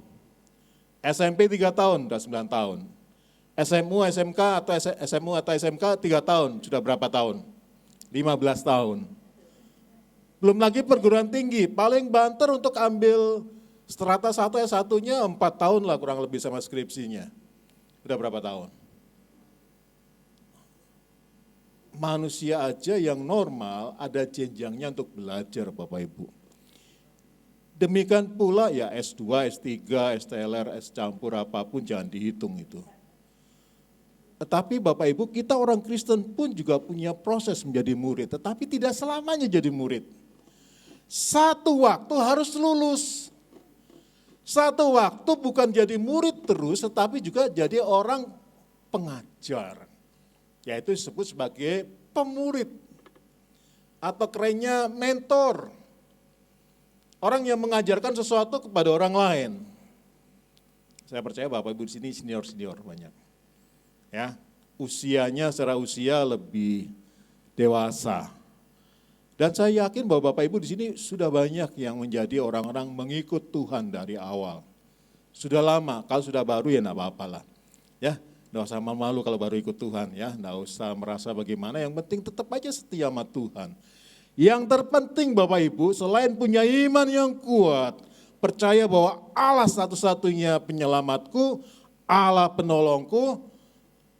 Speaker 4: SMP 3 tahun, sudah 9 tahun. SMU, SMK atau SMU atau SMK 3 tahun, sudah berapa tahun? 15 tahun. Belum lagi perguruan tinggi, paling banter untuk ambil strata 1 S1-nya 4 tahun lah kurang lebih sama skripsinya. Sudah berapa tahun? Manusia aja yang normal ada jenjangnya untuk belajar Bapak Ibu. Demikian pula ya S2, S3, STLR, S campur apapun jangan dihitung itu. Tetapi Bapak Ibu kita orang Kristen pun juga punya proses menjadi murid. Tetapi tidak selamanya jadi murid. Satu waktu harus lulus. Satu waktu bukan jadi murid terus tetapi juga jadi orang pengajar. Yaitu disebut sebagai pemurid atau kerennya mentor. Orang yang mengajarkan sesuatu kepada orang lain. Saya percaya Bapak Ibu di sini senior-senior banyak. Ya, usianya secara usia lebih dewasa. Dan saya yakin bahwa Bapak Ibu di sini sudah banyak yang menjadi orang-orang mengikut Tuhan dari awal. Sudah lama, kalau sudah baru ya enggak apa-apalah. Ya, enggak usah malu kalau baru ikut Tuhan ya, enggak usah merasa bagaimana, yang penting tetap aja setia sama Tuhan. Yang terpenting Bapak Ibu, selain punya iman yang kuat, percaya bahwa Allah satu-satunya penyelamatku, Allah penolongku,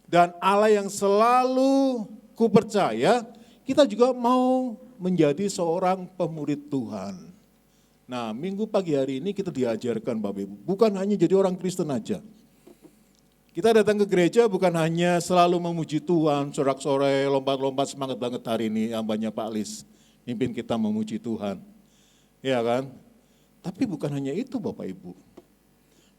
Speaker 4: dan Allah yang selalu ku percaya, kita juga mau menjadi seorang pemurid Tuhan. Nah, minggu pagi hari ini kita diajarkan Bapak Ibu, bukan hanya jadi orang Kristen aja. Kita datang ke gereja bukan hanya selalu memuji Tuhan, sorak-sorai, lompat-lompat, semangat banget hari ini, hambanya Pak Lis, mimpin kita memuji Tuhan. Ya kan? Tapi bukan hanya itu Bapak Ibu.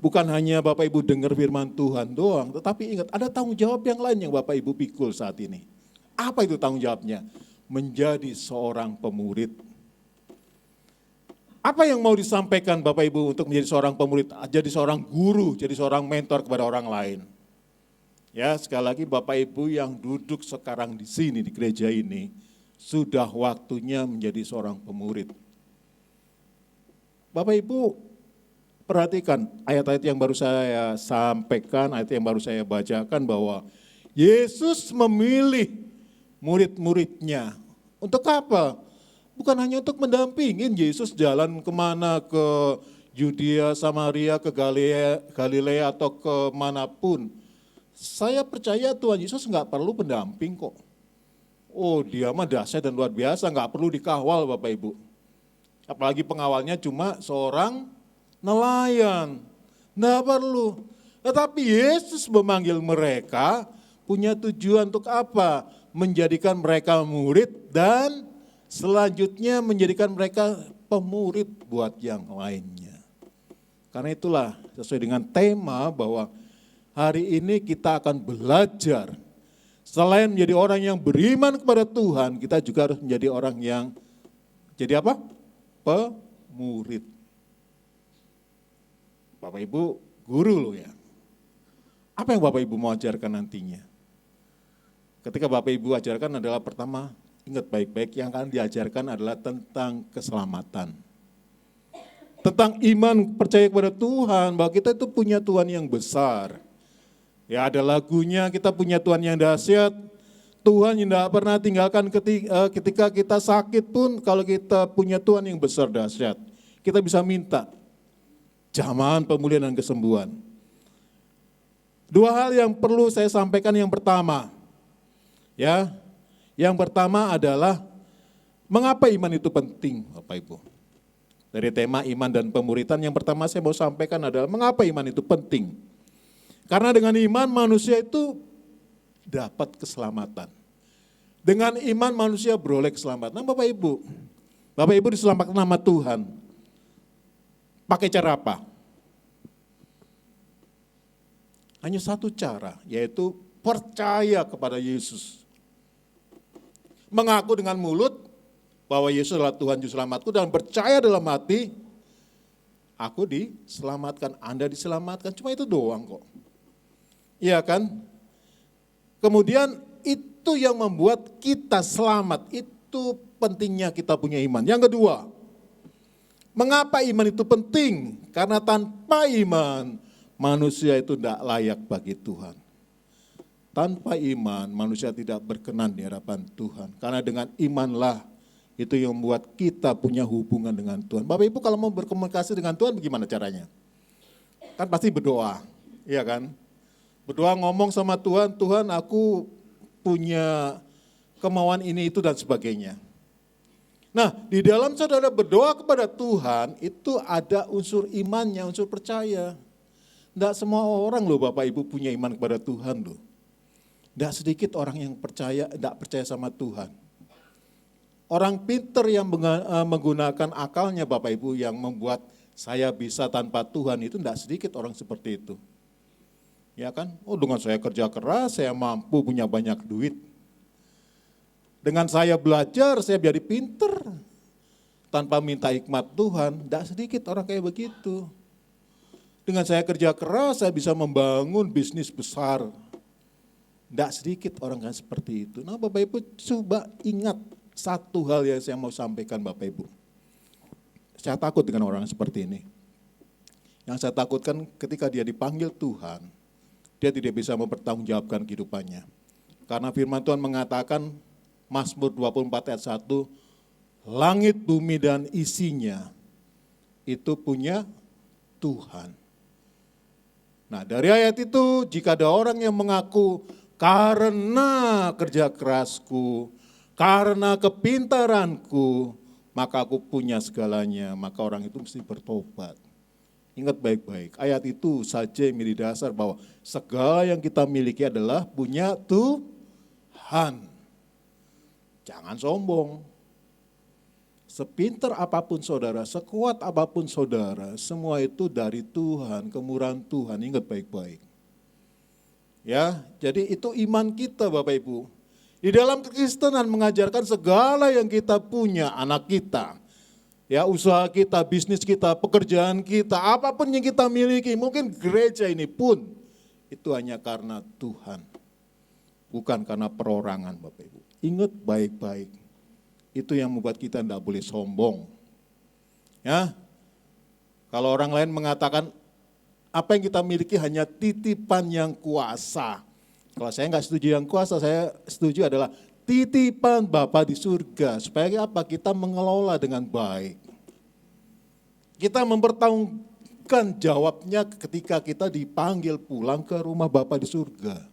Speaker 4: Bukan hanya Bapak Ibu dengar firman Tuhan doang, tetapi ingat ada tanggung jawab yang lain yang Bapak Ibu pikul saat ini. Apa itu tanggung jawabnya? Menjadi seorang pemurid. Apa yang mau disampaikan Bapak Ibu untuk menjadi seorang pemurid, jadi seorang guru, jadi seorang mentor kepada orang lain? Ya, sekali lagi Bapak Ibu yang duduk sekarang di sini di gereja ini, sudah waktunya menjadi seorang pemurid. Bapak Ibu perhatikan ayat-ayat yang baru saya sampaikan, ayat yang baru saya bacakan bahwa Yesus memilih murid-muridnya. Untuk apa? Bukan hanya untuk mendampingin Yesus jalan kemana, ke Yudea, Samaria, ke Galilea atau kemanapun. Saya percaya Tuhan Yesus nggak perlu pendamping kok. Oh dia mah dahsyat dan luar biasa, nggak perlu dikawal Bapak Ibu. Apalagi pengawalnya cuma seorang nelayan, nggak perlu. Tetapi Yesus memanggil mereka punya tujuan untuk apa? Menjadikan mereka murid dan selanjutnya menjadikan mereka pemurid buat yang lainnya. Karena itulah sesuai dengan tema bahwa hari ini kita akan belajar. Selain menjadi orang yang beriman kepada Tuhan, kita juga harus menjadi orang yang jadi apa? Pemurid. Bapak Ibu guru loh ya. Apa yang Bapak Ibu mau ajarkan nantinya? Ketika Bapak Ibu ajarkan adalah pertama, ingat baik-baik yang akan diajarkan adalah tentang keselamatan. Tentang iman percaya kepada Tuhan, bahwa kita itu punya Tuhan yang besar. Ya ada lagunya, kita punya Tuhan yang dahsyat. Tuhan yang tidak pernah tinggalkan ketika kita sakit pun, kalau kita punya Tuhan yang besar dahsyat. Kita bisa minta jamahan pemulihan dan kesembuhan. Dua hal yang perlu saya sampaikan. Yang pertama, ya, yang pertama adalah mengapa iman itu penting, Bapak Ibu. Dari tema iman dan pemuritan, yang pertama saya mau sampaikan adalah mengapa iman itu penting. Karena dengan iman manusia itu dapat keselamatan. Dengan iman manusia beroleh keselamatan. Bapak Ibu diselamatkan nama Tuhan. Pakai cara apa? Hanya satu cara, yaitu percaya kepada Yesus. Mengaku dengan mulut bahwa Yesus adalah Tuhan Juru Selamatku dan percaya dalam hati, aku diselamatkan, Anda diselamatkan. Cuma itu doang kok. Iya kan? Kemudian itu yang membuat kita selamat, itu pentingnya kita punya iman. Yang kedua, mengapa iman itu penting? Karena tanpa iman, manusia itu tidak layak bagi Tuhan. Tanpa iman, manusia tidak berkenan di hadapan Tuhan. Karena dengan imanlah itu yang membuat kita punya hubungan dengan Tuhan. Bapak Ibu kalau mau berkomunikasi dengan Tuhan bagaimana caranya? Kan pasti berdoa, iya kan? Berdoa ngomong sama Tuhan, Tuhan aku punya kemauan ini, itu dan sebagainya. Nah, di dalam saudara berdoa kepada Tuhan, itu ada unsur imannya, unsur percaya. Tidak semua orang loh Bapak Ibu punya iman kepada Tuhan loh. Tidak sedikit orang yang tidak percaya sama Tuhan. Orang pinter yang menggunakan akalnya Bapak Ibu yang membuat saya bisa tanpa Tuhan itu tidak sedikit orang seperti itu. Ya kan? Oh dengan saya kerja keras, saya mampu punya banyak duit. Dengan saya belajar, saya jadi pinter. Tanpa minta hikmat Tuhan, tidak sedikit orang kayak begitu. Dengan saya kerja keras, saya bisa membangun bisnis besar. Tidak sedikit orang kan seperti itu. Nah Bapak Ibu coba ingat satu hal yang saya mau sampaikan Bapak Ibu. Saya takut dengan orang seperti ini. Yang saya takutkan ketika dia dipanggil Tuhan, dia tidak bisa mempertanggungjawabkan kehidupannya. Karena firman Tuhan mengatakan, Mazmur 24 ayat 1, langit, bumi dan isinya itu punya Tuhan. Nah dari ayat itu jika ada orang yang mengaku karena kerja kerasku, karena kepintaranku, maka aku punya segalanya, maka orang itu mesti bertobat. Ingat baik-baik, ayat itu saja yang menjadi dasar bahwa segala yang kita miliki adalah punya Tuhan. Jangan sombong. Sepintar apapun saudara, sekuat apapun saudara, semua itu dari Tuhan, kemurahan Tuhan, ingat baik-baik. Ya, jadi itu iman kita Bapak Ibu. Di dalam kekristenan mengajarkan segala yang kita punya, anak kita, ya usaha kita, bisnis kita, pekerjaan kita, apapun yang kita miliki, mungkin gereja ini pun, itu hanya karena Tuhan. Bukan karena perorangan Bapak Ibu. Ingat baik-baik. Itu yang membuat kita tidak boleh sombong. Ya, kalau orang lain mengatakan apa yang kita miliki hanya titipan yang kuasa. Kalau saya nggak setuju yang kuasa, saya setuju adalah titipan Bapa di surga. Supaya apa? Kita mengelola dengan baik. Kita mempertanggungjawabkan jawabnya ketika kita dipanggil pulang ke rumah Bapa di surga.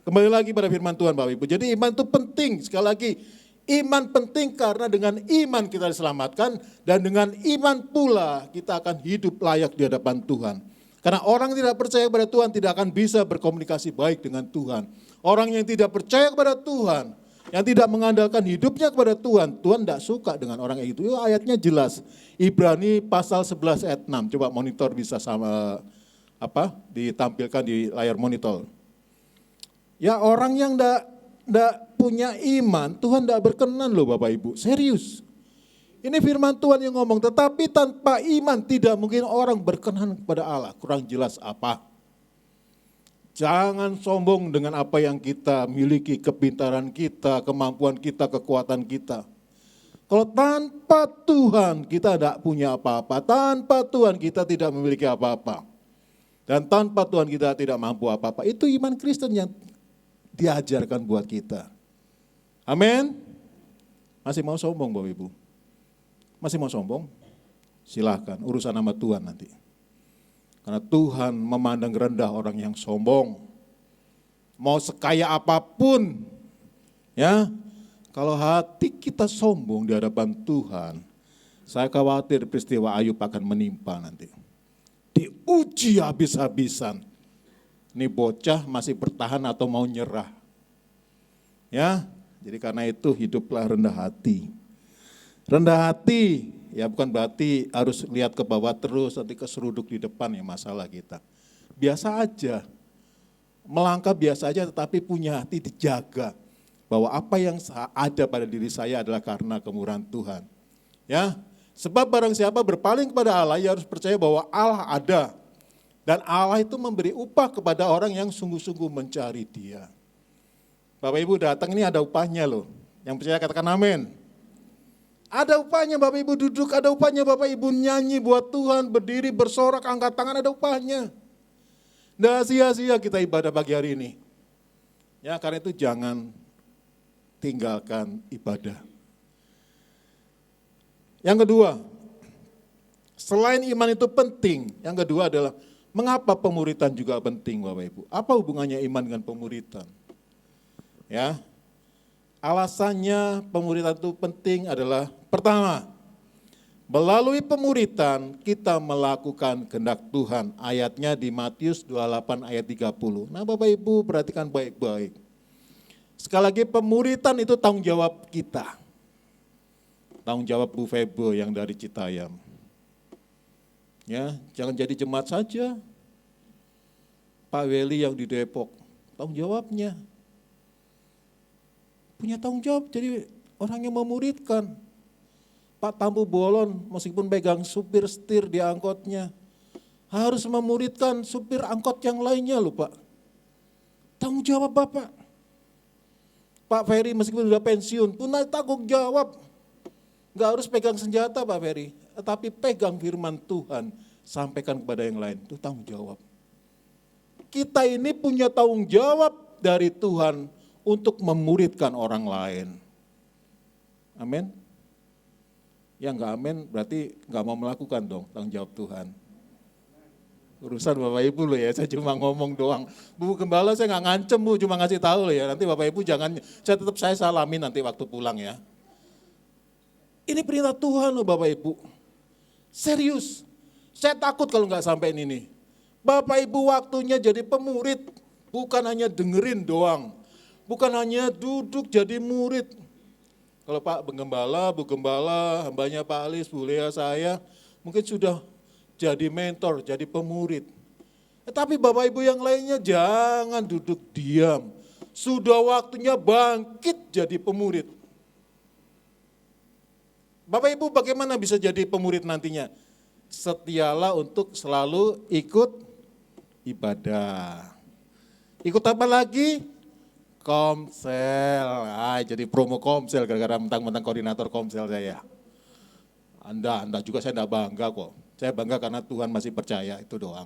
Speaker 4: Kembali lagi pada firman Tuhan Bapak Ibu. Jadi iman itu penting. Sekali lagi, iman penting karena dengan iman kita diselamatkan dan dengan iman pula kita akan hidup layak di hadapan Tuhan. Karena orang yang tidak percaya kepada Tuhan tidak akan bisa berkomunikasi baik dengan Tuhan. Orang yang tidak percaya kepada Tuhan, yang tidak mengandalkan hidupnya kepada Tuhan, Tuhan tidak suka dengan orang yang itu. Ayatnya jelas, Ibrani pasal 11 ayat 6. Coba monitor bisa sama ditampilkan di layar monitor. Ya orang yang tidak punya iman, Tuhan tidak berkenan loh Bapak Ibu, serius. Ini firman Tuhan yang ngomong, tetapi tanpa iman tidak mungkin orang berkenan kepada Allah. Kurang jelas apa? Jangan sombong dengan apa yang kita miliki, kepintaran kita, kemampuan kita, kekuatan kita. Kalau tanpa Tuhan kita tidak punya apa-apa, tanpa Tuhan kita tidak memiliki apa-apa. Dan tanpa Tuhan kita tidak mampu apa-apa. Itu iman Kristen yang diajarkan buat kita. Amin. Masih mau sombong Bapak Ibu? Masih mau sombong? Silahkan, urusan sama Tuhan nanti. Karena Tuhan memandang rendah orang yang sombong. Mau sekaya apapun, ya, kalau hati kita sombong di hadapan Tuhan, saya khawatir peristiwa Ayub akan menimpa nanti. Diuji habis-habisan. Ini bocah masih bertahan atau mau nyerah. Ya, jadi karena itu hiduplah rendah hati. Rendah hati, ya bukan berarti harus lihat ke bawah terus, nanti keseruduk di depan ya masalah kita. Biasa aja, melangkah biasa aja tetapi punya hati dijaga. Bahwa apa yang ada pada diri saya adalah karena kemurahan Tuhan. Ya, sebab barang siapa berpaling kepada Allah, ya harus percaya bahwa Allah ada. Dan Allah itu memberi upah kepada orang yang sungguh-sungguh mencari Dia. Bapak Ibu datang ini ada upahnya loh. Yang percaya katakan amin. Ada upahnya Bapak Ibu duduk, ada upahnya Bapak Ibu nyanyi buat Tuhan, berdiri, bersorak, angkat tangan, ada upahnya. Nggak sia-sia kita ibadah pagi hari ini. Ya, karena itu jangan tinggalkan ibadah. Yang kedua, selain iman itu penting, yang kedua adalah mengapa pemuritan juga penting Bapak Ibu? Apa hubungannya iman dengan pemuritan? Ya, alasannya pemuritan itu penting adalah pertama, melalui pemuritan kita melakukan kehendak Tuhan. Ayatnya di Matius 28 ayat 30. Nah Bapak Ibu perhatikan baik-baik. Sekali lagi pemuritan itu tanggung jawab kita. Tanggung jawab Bu Febo yang dari Citayam. Ya, jangan jadi jemaat saja. Pak Weli yang di Depok, tanggung jawabnya. Punya tanggung jawab jadi orang yang memuridkan. Pak Tampu Bolon meskipun pegang supir setir di angkotnya, harus memuridkan supir angkot yang lainnya loh Pak. Tanggung jawab Bapak. Pak Ferry meskipun sudah pensiun punya tanggung jawab. Enggak harus pegang senjata Pak Ferry, tetapi pegang firman Tuhan, sampaikan kepada yang lain, itu tanggung jawab. Kita ini punya tanggung jawab dari Tuhan untuk memuridkan orang lain. Amin. Yang enggak amin berarti enggak mau melakukan dong tanggung jawab Tuhan. Urusan Bapak Ibu loh ya, saya cuma ngomong doang. Bu Gembala saya enggak ngancem Bu, cuma ngasih tahu loh ya. Nanti Bapak Ibu jangan, saya salamin nanti waktu pulang ya. Ini perintah Tuhan loh Bapak Ibu. Serius, saya takut kalau enggak sampai ini. Bapak Ibu waktunya jadi pemurid, bukan hanya dengerin doang. Bukan hanya duduk jadi murid. Kalau Pak Gembala, Bu Gembala, hambanya Pak Alis, Bu Lea, saya mungkin sudah jadi mentor, jadi pemurid. Tapi Bapak Ibu yang lainnya jangan duduk diam. Sudah waktunya bangkit jadi pemurid. Bapak Ibu bagaimana bisa jadi pemurid nantinya? Setialah untuk selalu ikut ibadah. Ikut apa lagi? Komsel, jadi promo Komsel gara-gara mentang-mentang koordinator Komsel saya. Anda juga saya enggak bangga kok. Saya bangga karena Tuhan masih percaya, itu doang.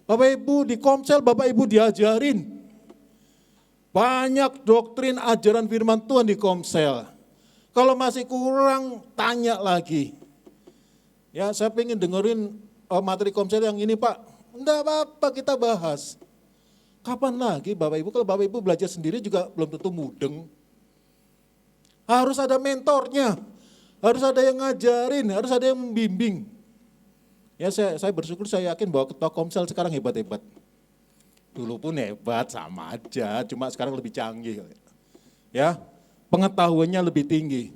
Speaker 4: Bapak Ibu di Komsel, Bapak Ibu diajarin. Banyak doktrin ajaran firman Tuhan di Komsel. Kalau masih kurang, tanya lagi. Ya saya pengen dengerin materi Komsel yang ini Pak. Enggak apa-apa kita bahas. Kapan lagi Bapak Ibu, kalau Bapak Ibu belajar sendiri juga belum tentu mudeng. Harus ada mentornya, harus ada yang ngajarin, harus ada yang membimbing. Ya saya bersyukur, saya yakin bahwa ketua Komsel sekarang hebat-hebat. Dulu pun hebat, sama aja, cuma sekarang lebih canggih. Ya, pengetahuannya lebih tinggi.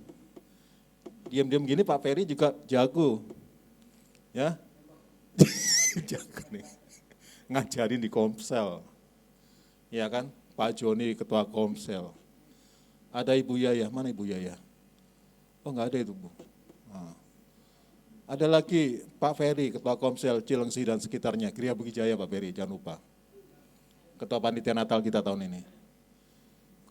Speaker 4: Diam-diam gini Pak Ferry juga jago. Ya, jago nih, ngajarin di Komsel. Ya kan, Pak Joni ketua Komsel. Ada Ibu Yaya, mana Ibu Yaya? Oh enggak ada itu Bu. Nah. Ada lagi Pak Ferry ketua Komsel Cilengsi dan sekitarnya, Gria Bukit Jaya Pak Ferry, jangan lupa. Ketua Panitia Natal kita tahun ini.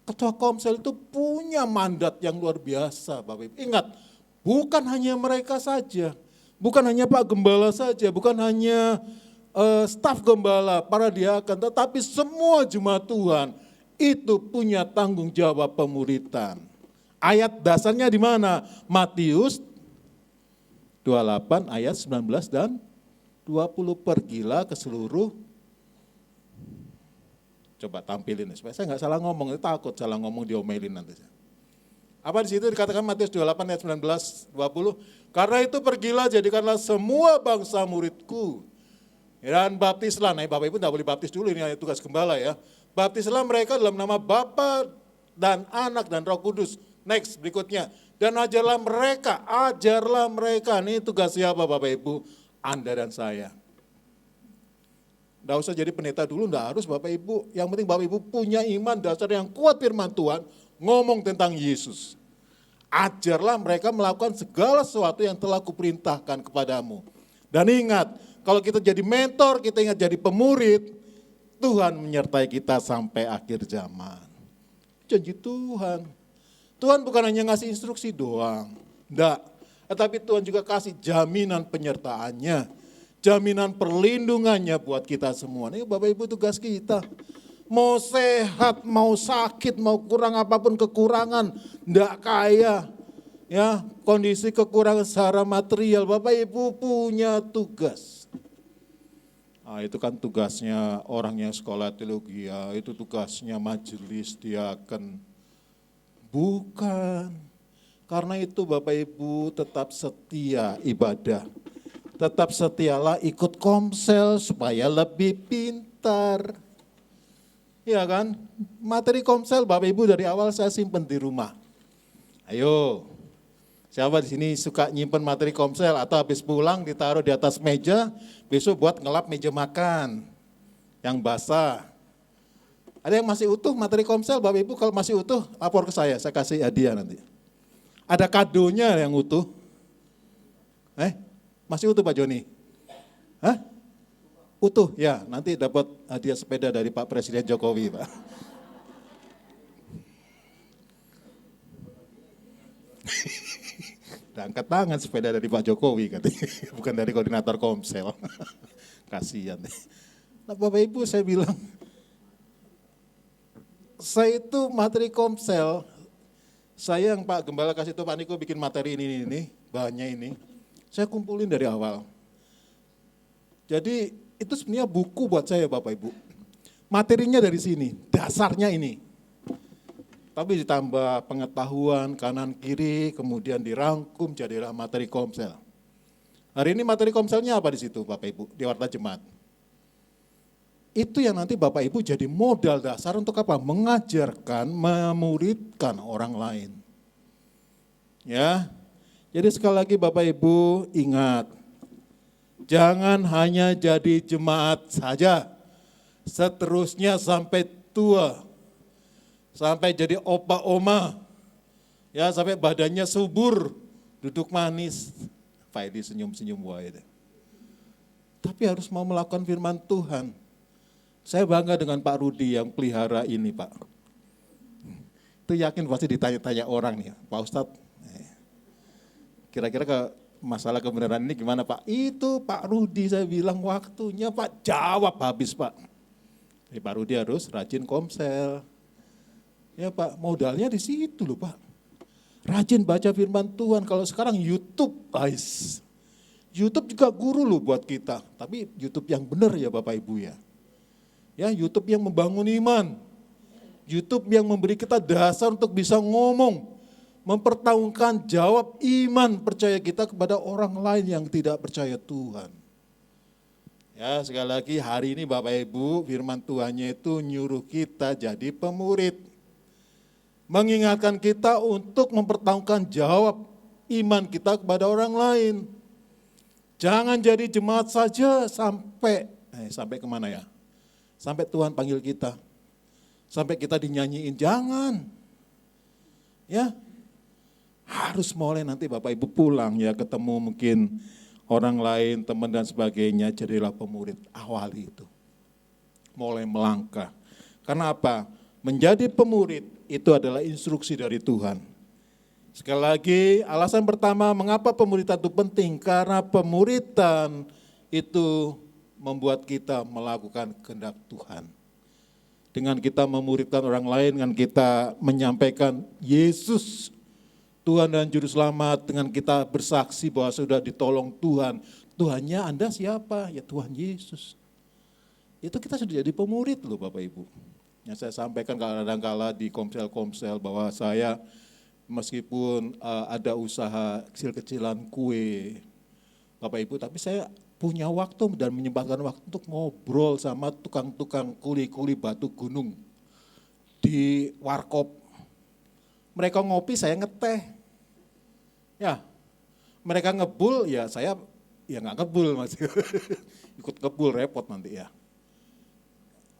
Speaker 4: Ketua Komsel itu punya mandat yang luar biasa Bapak Ibu. Ingat, bukan hanya mereka saja, bukan hanya Pak Gembala saja, bukan hanya staf gembala, para diakan, tetapi semua jemaat Tuhan itu punya tanggung jawab pemuritan. Ayat dasarnya di mana? Matius 28 ayat 19 dan 20 pergilah ke seluruh, coba tampilin supaya saya nggak salah ngomong, takut salah ngomong diomelin nanti. Apa di situ dikatakan Matius 28 ayat 19, 20, karena itu pergilah jadikanlah semua bangsa muridku. Dan baptislah, nah Bapak Ibu tidak boleh baptis dulu, ini tugas gembala ya. Baptislah mereka dalam nama Bapa dan Anak dan Roh Kudus. Next, berikutnya. Dan ajarlah mereka. Ini tugas siapa Bapak Ibu? Anda dan saya. Tidak usah jadi pendeta dulu, tidak harus Bapak Ibu. Yang penting Bapak Ibu punya iman dasar yang kuat firman Tuhan, ngomong tentang Yesus. Ajarlah mereka melakukan segala sesuatu yang telah kuperintahkan kepadamu. Dan ingat, kalau kita jadi mentor, kita ingat jadi pemurid, Tuhan menyertai kita sampai akhir zaman. Janji Tuhan. Tuhan bukan hanya ngasih instruksi doang, enggak. Tetapi Tuhan juga kasih jaminan penyertaannya, jaminan perlindungannya buat kita semua. Ini Bapak Ibu tugas kita. Mau sehat, mau sakit, mau kurang apapun kekurangan, enggak kaya, ya kondisi kekurangan secara material, Bapak Ibu punya tugas. Nah, itu kan tugasnya orang yang sekolah teologi, ya, itu tugasnya majelis diaken. Bukan. Karena itu Bapak Ibu tetap setia ibadah. Tetap setialah ikut komsel supaya lebih pintar. Ya kan? Materi komsel Bapak Ibu dari awal saya simpen di rumah. Ayo. Siapa di sini suka nyimpen materi komsel atau habis pulang ditaruh di atas meja, besok buat ngelap meja makan yang basah. Ada yang masih utuh materi komsel, Bapak Ibu kalau masih utuh lapor ke saya kasih hadiah nanti. Ada kadonya yang utuh. Masih utuh Pak Joni? Hah? Utuh, ya nanti dapat hadiah sepeda dari Pak Presiden Jokowi Pak. Dan angkat tangan sepeda dari Pak Jokowi katanya, bukan dari koordinator komsel. Kasihan. Nah Bapak Ibu saya bilang, saya itu materi komsel, saya yang Pak Gembala kasih tuh Pak Niko bikin materi ini, bahannya ini, saya kumpulin dari awal. Jadi itu sebenarnya buku buat saya Bapak Ibu. Materinya dari sini, dasarnya ini. Tapi ditambah pengetahuan kanan kiri, kemudian dirangkum jadilah materi komsel. Hari ini materi komselnya apa di situ Bapak Ibu, di Warta Jemaat? Itu yang nanti Bapak Ibu jadi modal dasar untuk apa? Mengajarkan, memuridkan orang lain. Ya, jadi sekali lagi Bapak Ibu ingat, jangan hanya jadi jemaat saja, seterusnya sampai tua, sampai jadi opa oma, ya sampai badannya subur, duduk manis, Pak Edi senyum-senyum wae. Tapi harus mau melakukan firman Tuhan. Saya bangga dengan Pak Rudi yang pelihara ini Pak. Itu yakin pasti ditanya-tanya orang nih, Pak Ustadz. Kira-kira ke masalah kebenaran ini gimana Pak? Itu Pak Rudi saya bilang waktunya Pak, jawab habis Pak. Jadi Pak Rudi harus rajin komsel. Ya Pak, modalnya di situ loh Pak. Rajin baca firman Tuhan, kalau sekarang YouTube, guys. YouTube juga guru loh buat kita, tapi YouTube yang benar ya Bapak Ibu ya. Ya, YouTube yang membangun iman. YouTube yang memberi kita dasar untuk bisa ngomong, mempertahankan jawab iman percaya kita kepada orang lain yang tidak percaya Tuhan. Ya, sekali lagi hari ini Bapak Ibu, firman Tuhannya itu nyuruh kita jadi pemurid. Mengingatkan kita untuk mempertahankan jawab iman kita kepada orang lain. Jangan jadi jemaat saja sampai kemana ya? Sampai Tuhan panggil kita, sampai kita dinyanyiin, jangan. Ya, harus mulai nanti Bapak Ibu pulang ya ketemu mungkin orang lain, teman dan sebagainya, jadilah pemurid, awali itu. Mulai melangkah. Karena apa? Menjadi pemurid itu adalah instruksi dari Tuhan. Sekali lagi, alasan pertama mengapa pemuridan itu penting, karena pemuridan itu membuat kita melakukan kehendak Tuhan. Dengan kita memuridkan orang lain, dengan kita menyampaikan Yesus, Tuhan dan Juru Selamat, dengan kita bersaksi bahwa sudah ditolong Tuhan, Tuhannya Anda siapa? Ya Tuhan Yesus. Itu kita sudah jadi pemurid loh Bapak Ibu. Yang saya sampaikan kadang-kala di komsel-komsel bahwa saya meskipun ada usaha kecil-kecilan kue Bapak Ibu, tapi saya punya waktu dan menyempatkan waktu untuk ngobrol sama tukang-tukang kuli-kuli batu gunung di warkop. Mereka ngopi, saya ngeteh. Ya, mereka ngebul, ya saya ya nggak ngebul mas. Ikut ngebul repot nanti ya.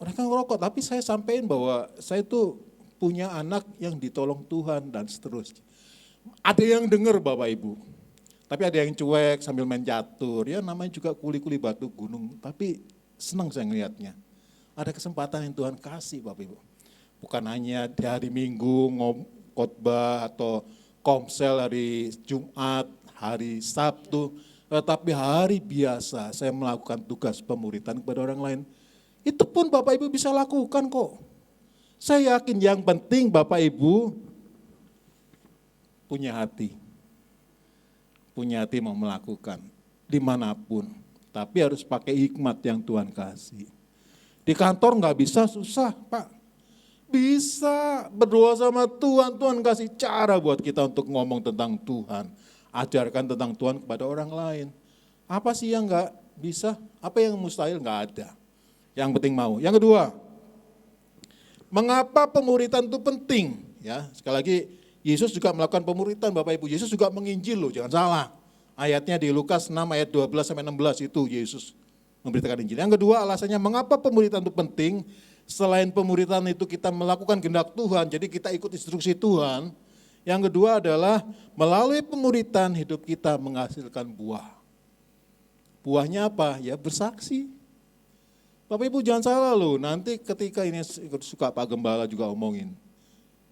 Speaker 4: Mereka ngerokok, tapi saya sampaikan bahwa saya itu punya anak yang ditolong Tuhan dan seterusnya. Ada yang dengar Bapak Ibu, tapi ada yang cuek sambil main catur. Ya namanya juga kuli-kuli batu gunung, tapi senang saya ngelihatnya. Ada kesempatan yang Tuhan kasih Bapak Ibu. Bukan hanya di hari Minggu khotbah atau komsel hari Jumat, hari Sabtu, tetapi hari biasa saya melakukan tugas pemuridan kepada orang lain. Itu pun Bapak Ibu bisa lakukan kok. Saya yakin yang penting Bapak Ibu punya hati. Punya hati mau melakukan dimanapun. Tapi harus pakai hikmat yang Tuhan kasih. Di kantor nggak bisa, susah Pak. Bisa berdoa sama Tuhan, Tuhan kasih cara buat kita untuk ngomong tentang Tuhan. Ajarkan tentang Tuhan kepada orang lain. Apa sih yang nggak bisa? Apa yang mustahil? Nggak ada. Yang penting mau. Yang kedua, mengapa pemuritan itu penting? Ya, sekali lagi Yesus juga melakukan pemuritan Bapak Ibu. Yesus juga menginjil loh, jangan salah. Ayatnya di Lukas 6 ayat 12 sampai 16 itu Yesus memberitakan Injil. Yang kedua alasannya mengapa pemuritan itu penting? Selain pemuritan itu kita melakukan kehendak Tuhan, jadi kita ikut instruksi Tuhan. Yang kedua adalah melalui pemuritan hidup kita menghasilkan buah. Buahnya apa? Ya bersaksi. Bapak Ibu jangan salah loh, nanti ketika ini suka Pak Gembala juga omongin.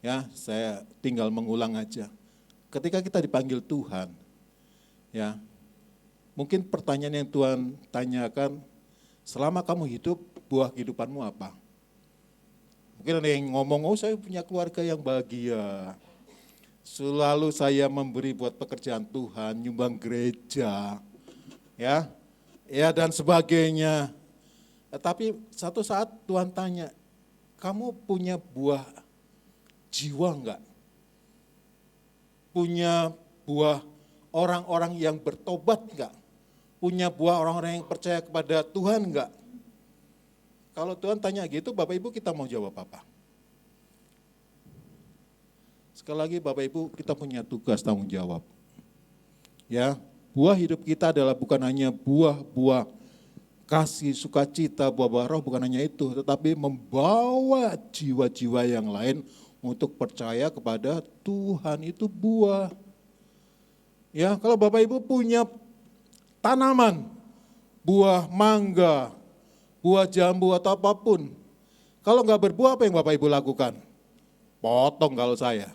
Speaker 4: Ya, saya tinggal mengulang aja. Ketika kita dipanggil Tuhan, ya, mungkin pertanyaan yang Tuhan tanyakan, selama kamu hidup, buah kehidupanmu apa? Mungkin ada yang ngomong, oh saya punya keluarga yang bahagia. Selalu saya memberi buat pekerjaan Tuhan, nyumbang gereja, ya dan sebagainya. Tapi satu saat Tuhan tanya, kamu punya buah jiwa enggak? Punya buah orang-orang yang bertobat enggak? Punya buah orang-orang yang percaya kepada Tuhan enggak? Kalau Tuhan tanya gitu, Bapak Ibu kita mau jawab apa? Sekali lagi Bapak Ibu kita punya tugas tanggung jawab. Ya, buah hidup kita adalah bukan hanya buah-buah kasih, sukacita, buah-buah roh, bukan hanya itu, tetapi membawa jiwa-jiwa yang lain untuk percaya kepada Tuhan, itu buah. Ya, kalau Bapak Ibu punya tanaman, buah mangga, buah jambu atau apapun, kalau nggak berbuah apa yang Bapak Ibu lakukan? Potong kalau saya,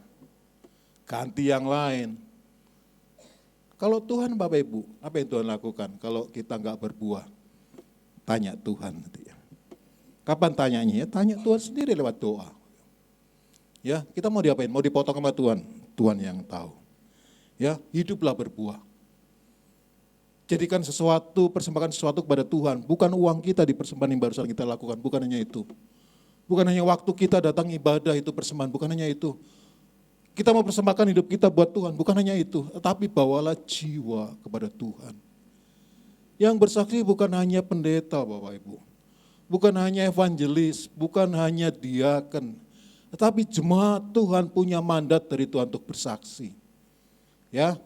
Speaker 4: ganti yang lain. Kalau Tuhan Bapak Ibu, apa yang Tuhan lakukan kalau kita nggak berbuah? Tanya Tuhan nanti ya. Kapan tanyanya? Ya tanya Tuhan sendiri lewat doa. Ya, kita mau diapain? Mau dipotong sama Tuhan? Tuhan yang tahu. Ya, hiduplah berbuah. Jadikan sesuatu, persembahkan sesuatu kepada Tuhan. Bukan uang kita di persembahan yang barusan kita lakukan, bukan hanya itu. Bukan hanya waktu kita datang ibadah itu persembahan, bukan hanya itu. Kita mau persembahkan hidup kita buat Tuhan, bukan hanya itu. Tetapi bawalah jiwa kepada Tuhan. Yang bersaksi bukan hanya pendeta Bapak Ibu, bukan hanya evangelis, bukan hanya diaken, tetapi jemaat Tuhan punya mandat dari Tuhan untuk bersaksi. Ya,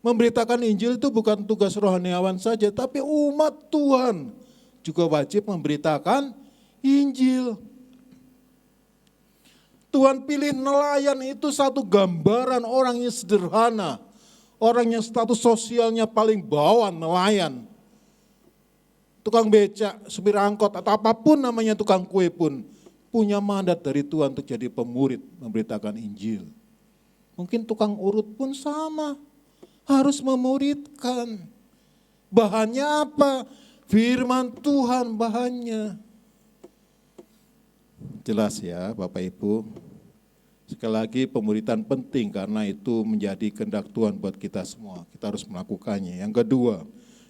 Speaker 4: memberitakan Injil itu bukan tugas rohaniawan saja, tapi umat Tuhan juga wajib memberitakan Injil. Tuhan pilih nelayan itu satu gambaran orang yang sederhana, orang yang status sosialnya paling bawah, nelayan. Tukang becak, supir angkot, atau apapun namanya tukang kue pun punya mandat dari Tuhan untuk jadi pemurid memberitakan Injil. Mungkin tukang urut pun sama, harus memuridkan. Bahannya apa? Firman Tuhan bahannya. Jelas ya Bapak Ibu. Sekali lagi pemuridan penting karena itu menjadi kehendak Tuhan buat kita semua. Kita harus melakukannya. Yang kedua,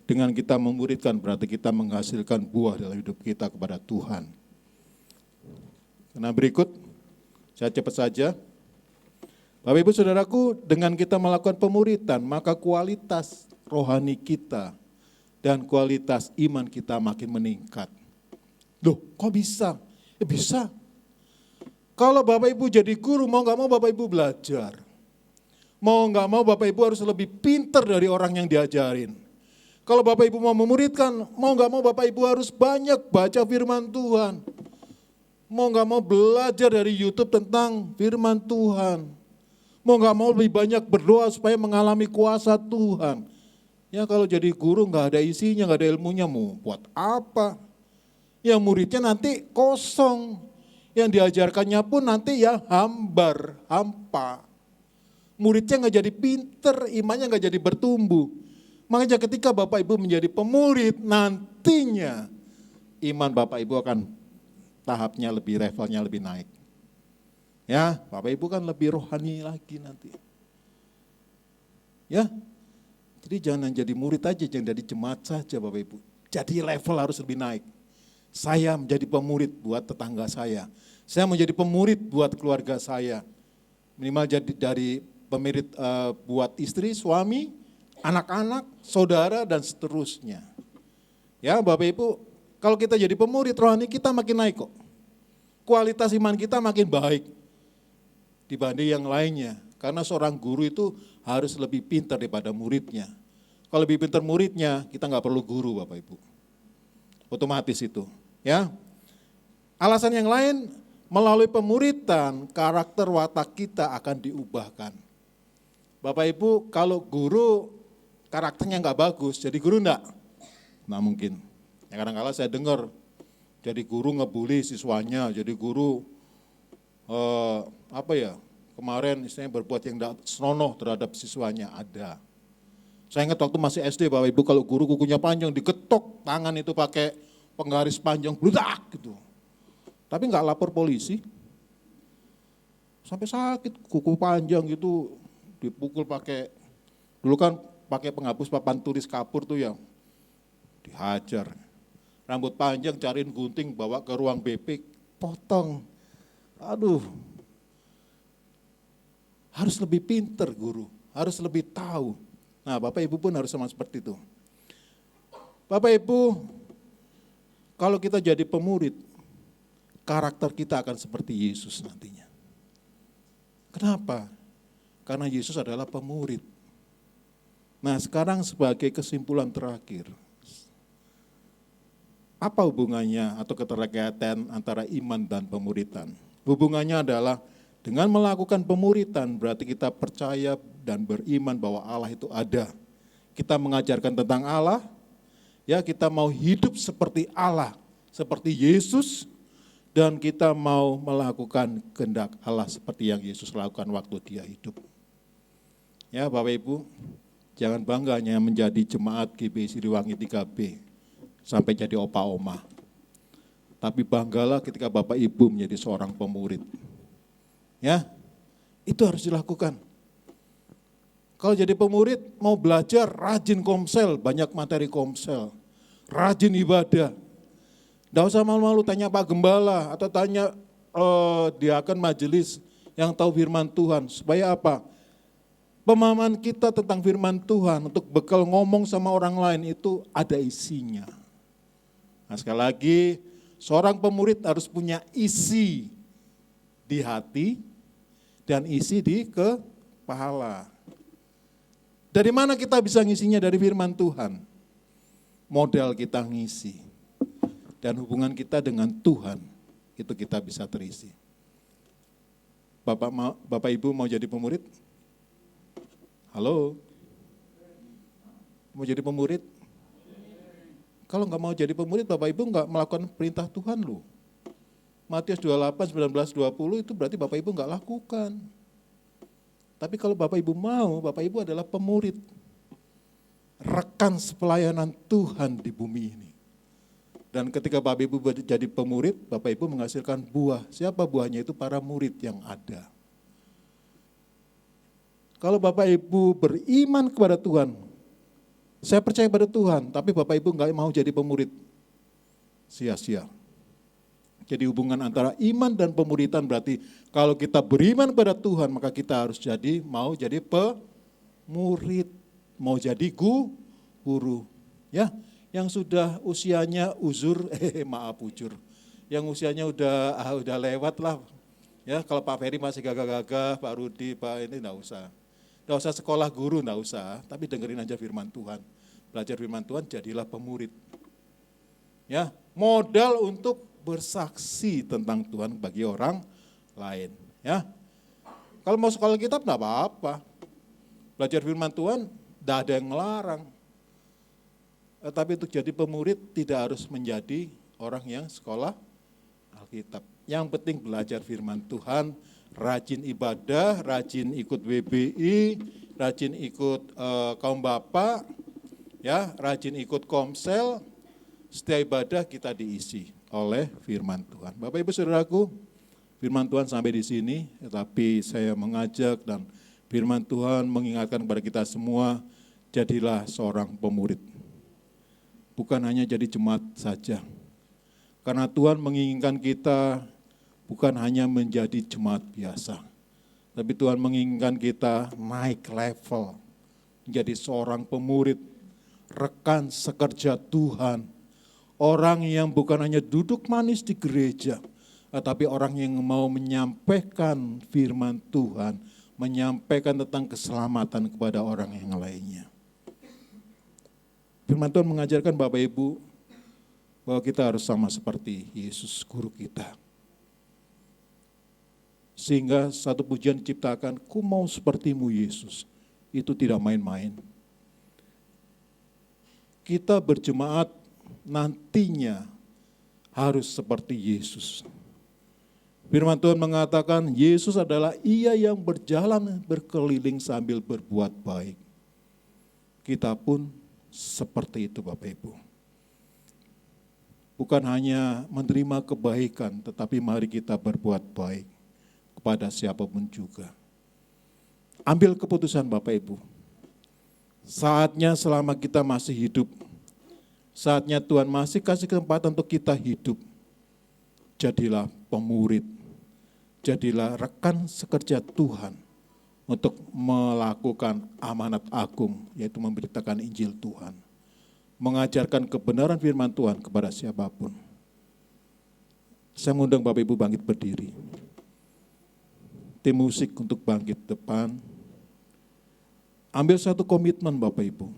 Speaker 4: Dengan kita memuridkan berarti kita menghasilkan buah dalam hidup kita kepada Tuhan. Nah berikut, saya cepat saja. Bapak Ibu Saudaraku, dengan kita melakukan pemuritan, maka kualitas rohani kita dan kualitas iman kita makin meningkat. Loh, kok bisa? Ya bisa. Kalau Bapak Ibu jadi guru, mau nggak mau Bapak Ibu belajar. Mau nggak mau Bapak Ibu harus lebih pintar dari orang yang diajarin. Kalau Bapak Ibu mau memuridkan, mau nggak mau Bapak Ibu harus banyak baca firman Tuhan. Mau nggak mau belajar dari YouTube tentang firman Tuhan. Mau nggak mau lebih banyak berdoa supaya mengalami kuasa Tuhan. Ya kalau jadi guru nggak ada isinya, nggak ada ilmunya, mau buat apa? Ya muridnya nanti kosong. Yang diajarkannya pun nanti ya hampa. Muridnya nggak jadi pinter, imannya nggak jadi bertumbuh. Makanya ketika Bapak Ibu menjadi pemurid, nantinya iman Bapak Ibu akan tahapnya lebih, levelnya lebih naik. Ya, Bapak Ibu kan lebih rohani lagi nanti. Ya, jadi jangan jadi murid aja, jangan jadi jemaat saja Bapak Ibu. Jadi level harus lebih naik. Saya menjadi pemurid buat tetangga saya menjadi pemurid buat keluarga saya. Minimal jadi dari pemurid buat istri, suami, anak-anak, saudara, dan seterusnya. Ya Bapak Ibu, kalau kita jadi pemurid rohani kita makin naik kok. Kualitas iman kita makin baik dibanding yang lainnya. Karena seorang guru itu harus lebih pintar daripada muridnya. Kalau lebih pintar muridnya, kita nggak perlu guru Bapak Ibu. Otomatis itu. Ya. Alasan yang lain, melalui pemuridan, karakter watak kita akan diubahkan. Bapak Ibu, kalau guru karakternya nggak bagus, jadi guru enggak? Nah mungkin. Ya kadang-kadang saya dengar, jadi guru ngebully siswanya, jadi guru kemarin istilahnya berbuat yang tidak senonoh terhadap siswanya, ada. Saya ingat waktu masih SD Bapak Ibu, kalau guru kukunya panjang, diketok tangan itu pakai penggaris panjang, bludak gitu. Tapi nggak lapor polisi, sampai sakit, kuku panjang gitu, dipukul pakai, dulu kan pakai penghapus papan tulis kapur tuh ya, dihajar. Rambut panjang cariin gunting, bawa ke ruang BP, potong. Aduh, harus lebih pinter guru, harus lebih tahu. Nah Bapak Ibu pun harus sama seperti itu. Bapak Ibu, kalau kita jadi pemurid, karakter kita akan seperti Yesus nantinya. Kenapa? Karena Yesus adalah pemurid. Nah sekarang sebagai kesimpulan terakhir, apa hubungannya atau keterkaitan antara iman dan pemuridan? Hubungannya adalah dengan melakukan pemuridan berarti kita percaya dan beriman bahwa Allah itu ada. Kita mengajarkan tentang Allah, ya kita mau hidup seperti Allah, seperti Yesus, dan kita mau melakukan kehendak Allah seperti yang Yesus lakukan waktu dia hidup. Ya Bapak Ibu, jangan bangga hanya menjadi jemaat GBI Siliwangi 3B, sampai jadi opa-oma. Tapi banggalah ketika Bapak Ibu menjadi seorang pemurid. Ya, itu harus dilakukan. Kalau jadi pemurid, mau belajar, rajin komsel, banyak materi komsel. Rajin ibadah. Tidak usah malu-malu tanya Pak Gembala atau tanya diaken majelis yang tahu firman Tuhan. Supaya apa? Pemahaman kita tentang firman Tuhan untuk bekal ngomong sama orang lain itu ada isinya. Nah sekali lagi, seorang pemurid harus punya isi di hati dan isi di kepala. Dari mana kita bisa ngisinya? Dari firman Tuhan. Modal kita ngisi. Dan hubungan kita dengan Tuhan, itu kita bisa terisi. Bapak Ibu mau jadi pemurid? Halo? Mau jadi pemurid? Kalau nggak mau jadi pemurid, Bapak Ibu nggak melakukan perintah Tuhan loh. Matius 28, 19, 20 itu berarti Bapak Ibu nggak lakukan. Tapi kalau Bapak Ibu mau, Bapak Ibu adalah pemurid. Rekan sepelayanan Tuhan di bumi ini. Dan ketika Bapak Ibu jadi pemurid, Bapak Ibu menghasilkan buah. Siapa buahnya? Itu para murid yang ada. Kalau Bapak Ibu beriman kepada Tuhan, Saya percaya pada Tuhan, tapi Bapak Ibu nggak mau jadi pemurid. Sia-sia. Jadi hubungan antara iman dan pemuridan berarti kalau kita beriman pada Tuhan maka kita harus mau jadi pemurid, mau jadi guru. Ya, yang sudah usianya ujur. Yang usianya udah lewat lah. Ya, kalau Pak Ferry masih gagah-gagah, Pak Rudi, Pak ini enggak usah. Enggak usah sekolah guru, enggak usah, tapi dengerin aja firman Tuhan. Belajar firman Tuhan, jadilah pemurid. Ya, modal untuk bersaksi tentang Tuhan bagi orang lain. Ya, kalau mau sekolah kitab enggak apa-apa. Belajar firman Tuhan, enggak ada yang ngelarang. Tapi untuk jadi pemurid tidak harus menjadi orang yang sekolah Alkitab. Yang penting belajar firman Tuhan, rajin ibadah, rajin ikut WBI, rajin ikut kaum bapak, ya, rajin ikut komsel. Setiap ibadah kita diisi oleh firman Tuhan. Bapak Ibu Saudaraku, firman Tuhan sampai di sini, tetapi saya mengajak dan firman Tuhan mengingatkan kepada kita semua, jadilah seorang pemurid. Bukan hanya jadi jemaat saja. Karena Tuhan menginginkan kita bukan hanya menjadi jemaat biasa, tapi Tuhan menginginkan kita naik level, menjadi seorang pemurid, rekan sekerja Tuhan, orang yang bukan hanya duduk manis di gereja, tetapi orang yang mau menyampaikan firman Tuhan, menyampaikan tentang keselamatan kepada orang yang lainnya. Firman Tuhan mengajarkan Bapak Ibu, bahwa kita harus sama seperti Yesus guru kita. Sehingga satu pujian diciptakan, ku mau sepertimu Yesus. Itu tidak main-main. Kita berjemaat nantinya harus seperti Yesus. Firman Tuhan mengatakan, Yesus adalah Ia yang berjalan berkeliling sambil berbuat baik. Kita pun seperti itu Bapak Ibu. Bukan hanya menerima kebaikan, tetapi mari kita berbuat baik kepada siapapun juga. Ambil keputusan Bapak Ibu. Saatnya selama kita masih hidup, saatnya Tuhan masih kasih kesempatan untuk kita hidup. Jadilah pemurid, jadilah rekan sekerja Tuhan untuk melakukan amanat agung, yaitu memberitakan Injil Tuhan. Mengajarkan kebenaran firman Tuhan kepada siapapun. Saya mengundang Bapak Ibu bangkit berdiri. Tim musik untuk bangkit depan. Ambil satu komitmen Bapak Ibu.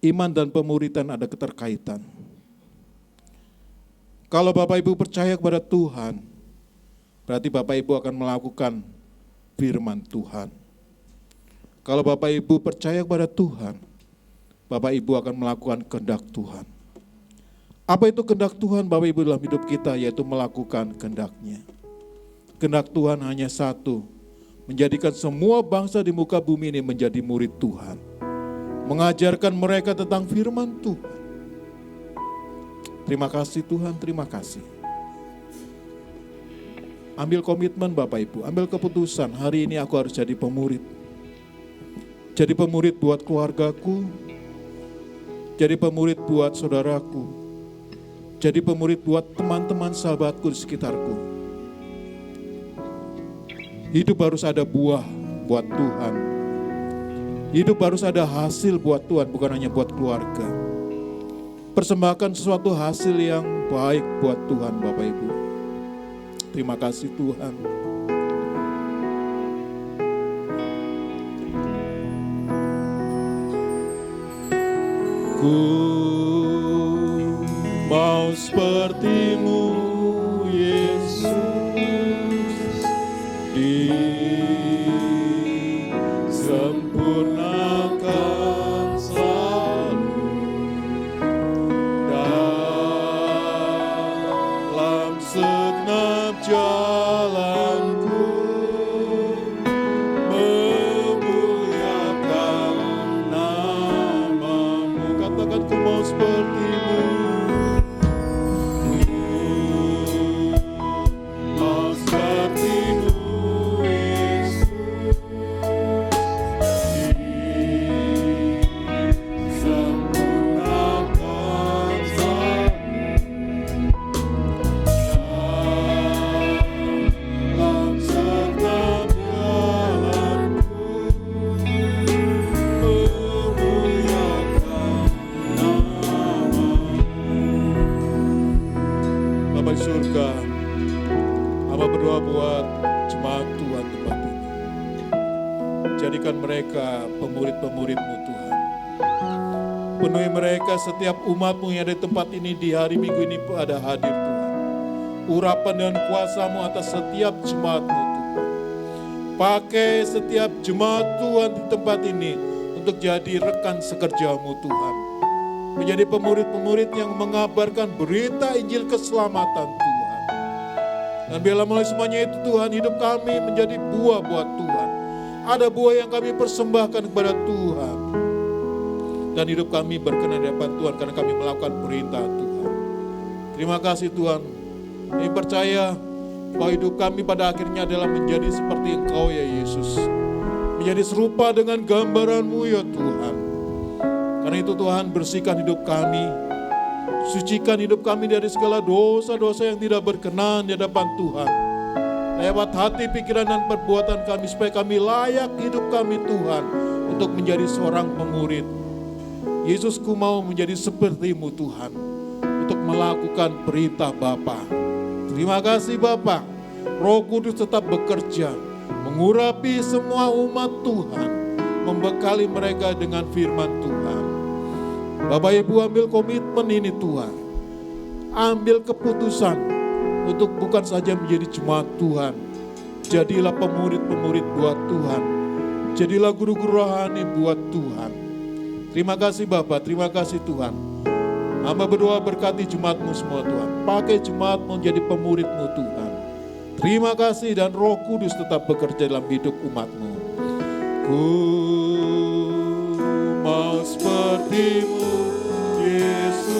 Speaker 4: Iman dan pemuridan ada keterkaitan. Kalau Bapak Ibu percaya kepada Tuhan, berarti Bapak Ibu akan melakukan firman Tuhan. Kalau Bapak Ibu percaya kepada Tuhan, Bapak Ibu akan melakukan kehendak Tuhan. Apa itu kehendak Tuhan Bapak Ibu dalam hidup kita? Yaitu melakukan kehendak-Nya. Kehendak Tuhan hanya satu, menjadikan semua bangsa di muka bumi ini menjadi murid Tuhan. Mengajarkan mereka tentang firman Tuhan. Terima kasih Tuhan, terima kasih. Ambil komitmen Bapak Ibu, ambil keputusan, hari ini aku harus jadi pemurid. Jadi pemurid buat keluargaku, jadi pemurid buat saudaraku, jadi pemurid buat teman-teman sahabatku di sekitarku. Hidup harus ada buah buat Tuhan. Hidup harus ada hasil buat Tuhan, bukan hanya buat keluarga. Persembahkan sesuatu hasil yang baik buat Tuhan Bapak Ibu. Terima kasih Tuhan. Ku mau seperti-Mu Yesus, disempurnakan selalu dalam segenap jalanku, memuliakan nama-Mu. Katakan ku mau seperti-Mu. Jadikan mereka pemurid-pemurid-Mu Tuhan. Penuhi mereka setiap umat-Mu yang ada di tempat ini di hari Minggu ini pada hadir Tuhan. Urapan dan kuasa-Mu atas setiap jemaat-Mu Tuhan. Pakai setiap jemaat Tuhan di tempat ini untuk jadi rekan sekerja-Mu Tuhan. Menjadi pemurid-pemurid yang mengabarkan berita Injil keselamatan Tuhan. Dan biarlah mulai semuanya itu Tuhan, hidup kami menjadi buah buat Tuhan. Ada buah yang kami persembahkan kepada Tuhan. Dan hidup kami berkenan di hadapan Tuhan karena kami melakukan perintah Tuhan. Terima kasih Tuhan. Kami percaya bahwa hidup kami pada akhirnya adalah menjadi seperti Engkau ya Yesus. Menjadi serupa dengan gambaran-Mu ya Tuhan. Karena itu Tuhan, bersihkan hidup kami. Sucikan hidup kami dari segala dosa-dosa yang tidak berkenan di hadapan Tuhan. Lewat hati, pikiran, dan perbuatan kami supaya kami layak hidup kami Tuhan untuk menjadi seorang pemurid. Yesus, ku mau menjadi seperti-Mu Tuhan untuk melakukan perintah Bapa. Terima kasih Bapa. Roh Kudus tetap bekerja, mengurapi semua umat Tuhan, membekali mereka dengan firman Tuhan. Bapak Ibu, ambil komitmen ini Tuhan. Ambil keputusan untuk bukan saja menjadi jemaat Tuhan. Jadilah pemurid-pemurid buat Tuhan. Jadilah guru-guru rohani buat Tuhan. Terima kasih Bapak, terima kasih Tuhan. Hamba berdoa berkati jemaat-Mu semua Tuhan. Pakai jemaat-Mu jadi pemurid-Mu Tuhan. Terima kasih dan Roh Kudus tetap bekerja dalam hidup umat-Mu. Ku mau seperti-Mu Yesus,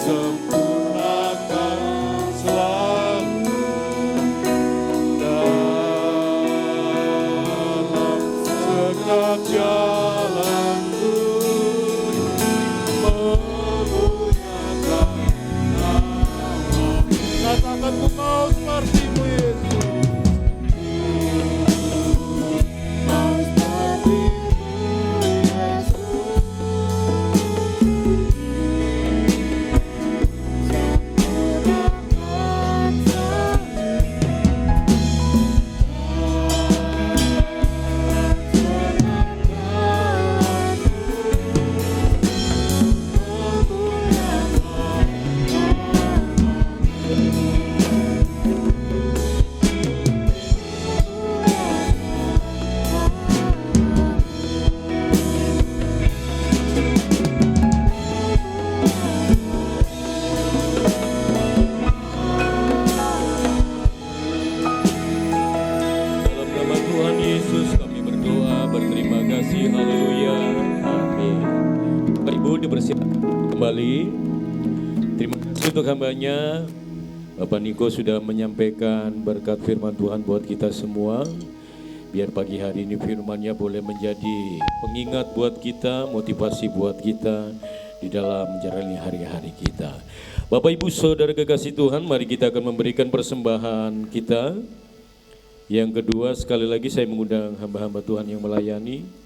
Speaker 4: disempurnakan selalu dalam segala jalanku, memuliakan nama-Mu. Katakan ku mau seperti-Mu Yesus. Terima kasih untuk hambanya. Bapak Niko sudah menyampaikan berkat firman Tuhan buat kita semua. Biar pagi hari ini firman-Nya boleh menjadi pengingat buat kita, motivasi buat kita di dalam menjalani hari-hari kita. Bapak Ibu Saudara kekasih Tuhan, mari kita akan memberikan persembahan kita. Yang kedua, sekali lagi saya mengundang hamba-hamba Tuhan yang melayani.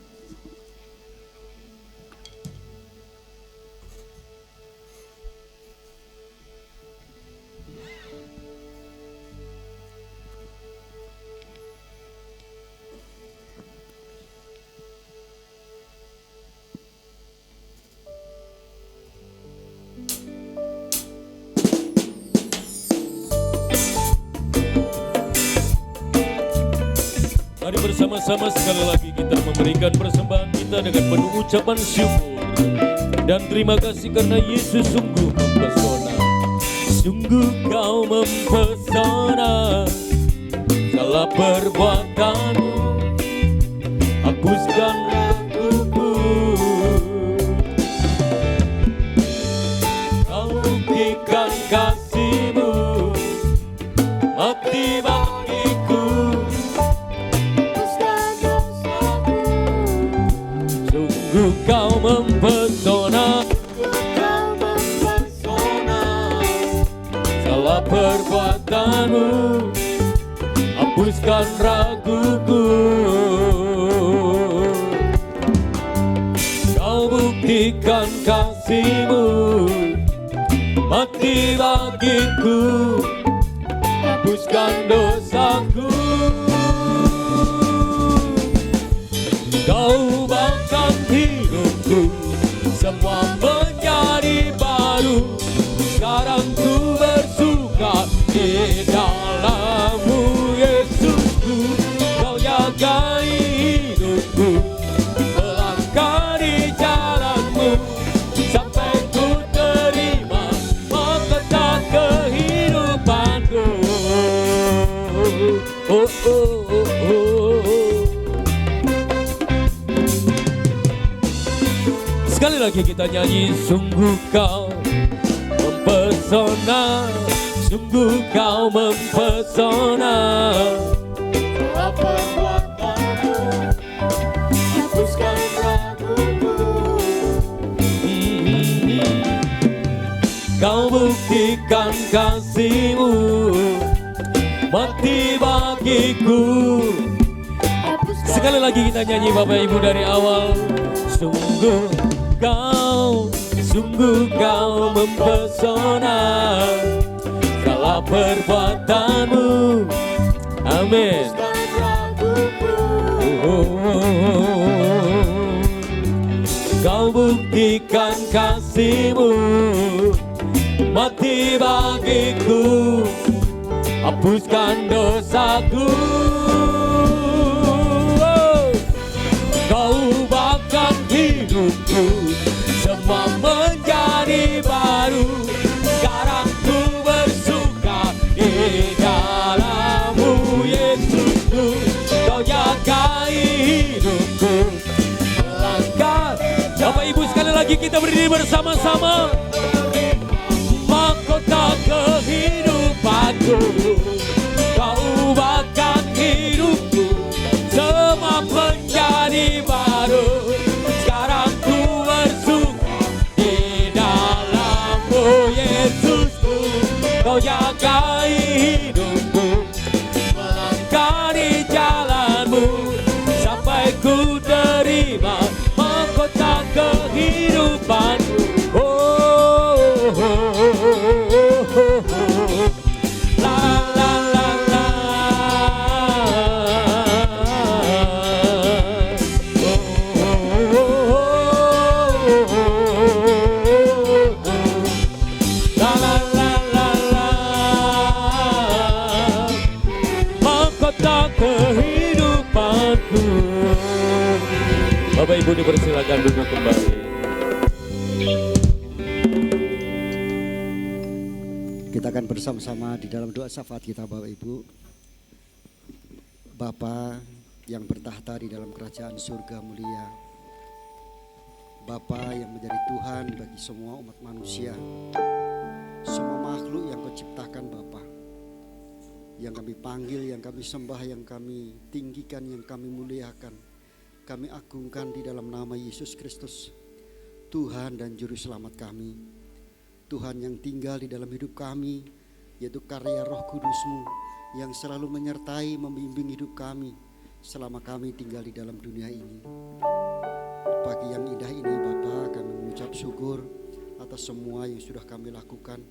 Speaker 4: Mari bersama-sama sekali lagi kita memberikan persembahan kita dengan penuh ucapan syukur dan terima kasih karena Yesus sungguh mempesona. Sungguh Kau mempesona, segala perbuatanmu hapuskan raguku. Kau buktikan kasih-Mu mati bagiku. Sungguh Kau mempesona, segala perbuatanmu hapuskan raguku. Kau buktikan kasih-Mu mati bagiku.
Speaker 1: hapuskan dosaku. Kau ubahkan hidupku, semua menjadi baru. Sekarang ku bersuka di dalam-Mu Yesusku. Kau jagai hidupku, melangkah di jalan-Mu, sampai ku terima mahkota kehidupanku. Oh, oh, oh, oh. Sekali lagi kita nyanyi. Sungguh kau mempesona, sungguh kau mempesona. Perbuatanmu hapuskan raguku. Kau buktikan kasih-Mu, mati bagiku. Sekali lagi kita nyanyi Bapak Ibu dari awal. Sungguh kau mempesona, segala perbuatanmu. Amin. Kau buktikan kasih-Mu, mati bagiku, hapuskan dosaku. Kau ubahkan hidupku, semua menjadi baru. Sekarang ku bersuka di dalam-Mu Yesusku. Kau jagai hidupku, melangkah. Bapak Ibu sekali lagi kita berdiri bersama-sama. Mahkota kehidupanku, Kau ubahkan hidupku, semua menjadi baru. Sekarang ku bersuka di dalam-Mu Yesusku. Kau jagai hidupku, melangkah di jalan-Mu, sampai ku terima mahkota kehidupanku. Oh, oh, oh, oh, oh, oh. La la la la. La la la la la. Mahkota kehidupanku. Bapak Ibu dipersilakan duduk kembali.
Speaker 5: Kita akan bersama-sama di dalam doa syafaat kita Bapak Ibu. Bapa yang bertahta di dalam kerajaan surga mulia, Bapa yang menjadi Tuhan bagi semua umat manusia, semua makhluk yang Kau ciptakan Bapa, yang kami panggil, yang kami sembah, yang kami tinggikan, yang kami muliakan, kami agungkan di dalam nama Yesus Kristus, Tuhan dan Juru Selamat kami. Tuhan yang tinggal di dalam hidup kami, yaitu karya Roh Kudus-Mu yang selalu menyertai, membimbing hidup kami selama kami tinggal di dalam dunia ini. Pagi yang indah ini Bapa, kami mengucap syukur atas semua yang sudah kami lakukan.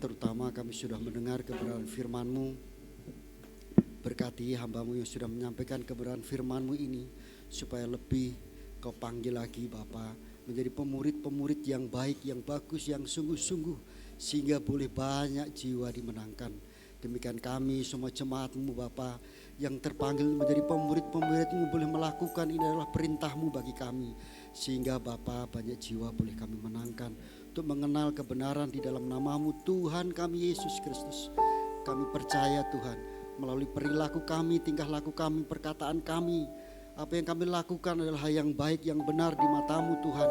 Speaker 5: Terutama kami sudah mendengar kebenaran firman-Mu. Berkati hamba-Mu yang sudah menyampaikan kebenaran firman-Mu ini, supaya lebih Kau panggil lagi Bapa, menjadi pemurid-pemurid yang baik, yang bagus, yang sungguh-sungguh, sehingga boleh banyak jiwa dimenangkan. Demikian kami semua jemaat-Mu Bapa, yang terpanggil menjadi pemurid-pemurid-Mu boleh melakukan, ini adalah perintah-Mu bagi kami, sehingga Bapa banyak jiwa boleh kami menangkan untuk mengenal kebenaran di dalam nama-Mu Tuhan kami Yesus Kristus. Kami percaya Tuhan, melalui perilaku kami, tingkah laku kami, perkataan kami, apa yang kami lakukan adalah hal yang baik, yang benar di mata-Mu Tuhan.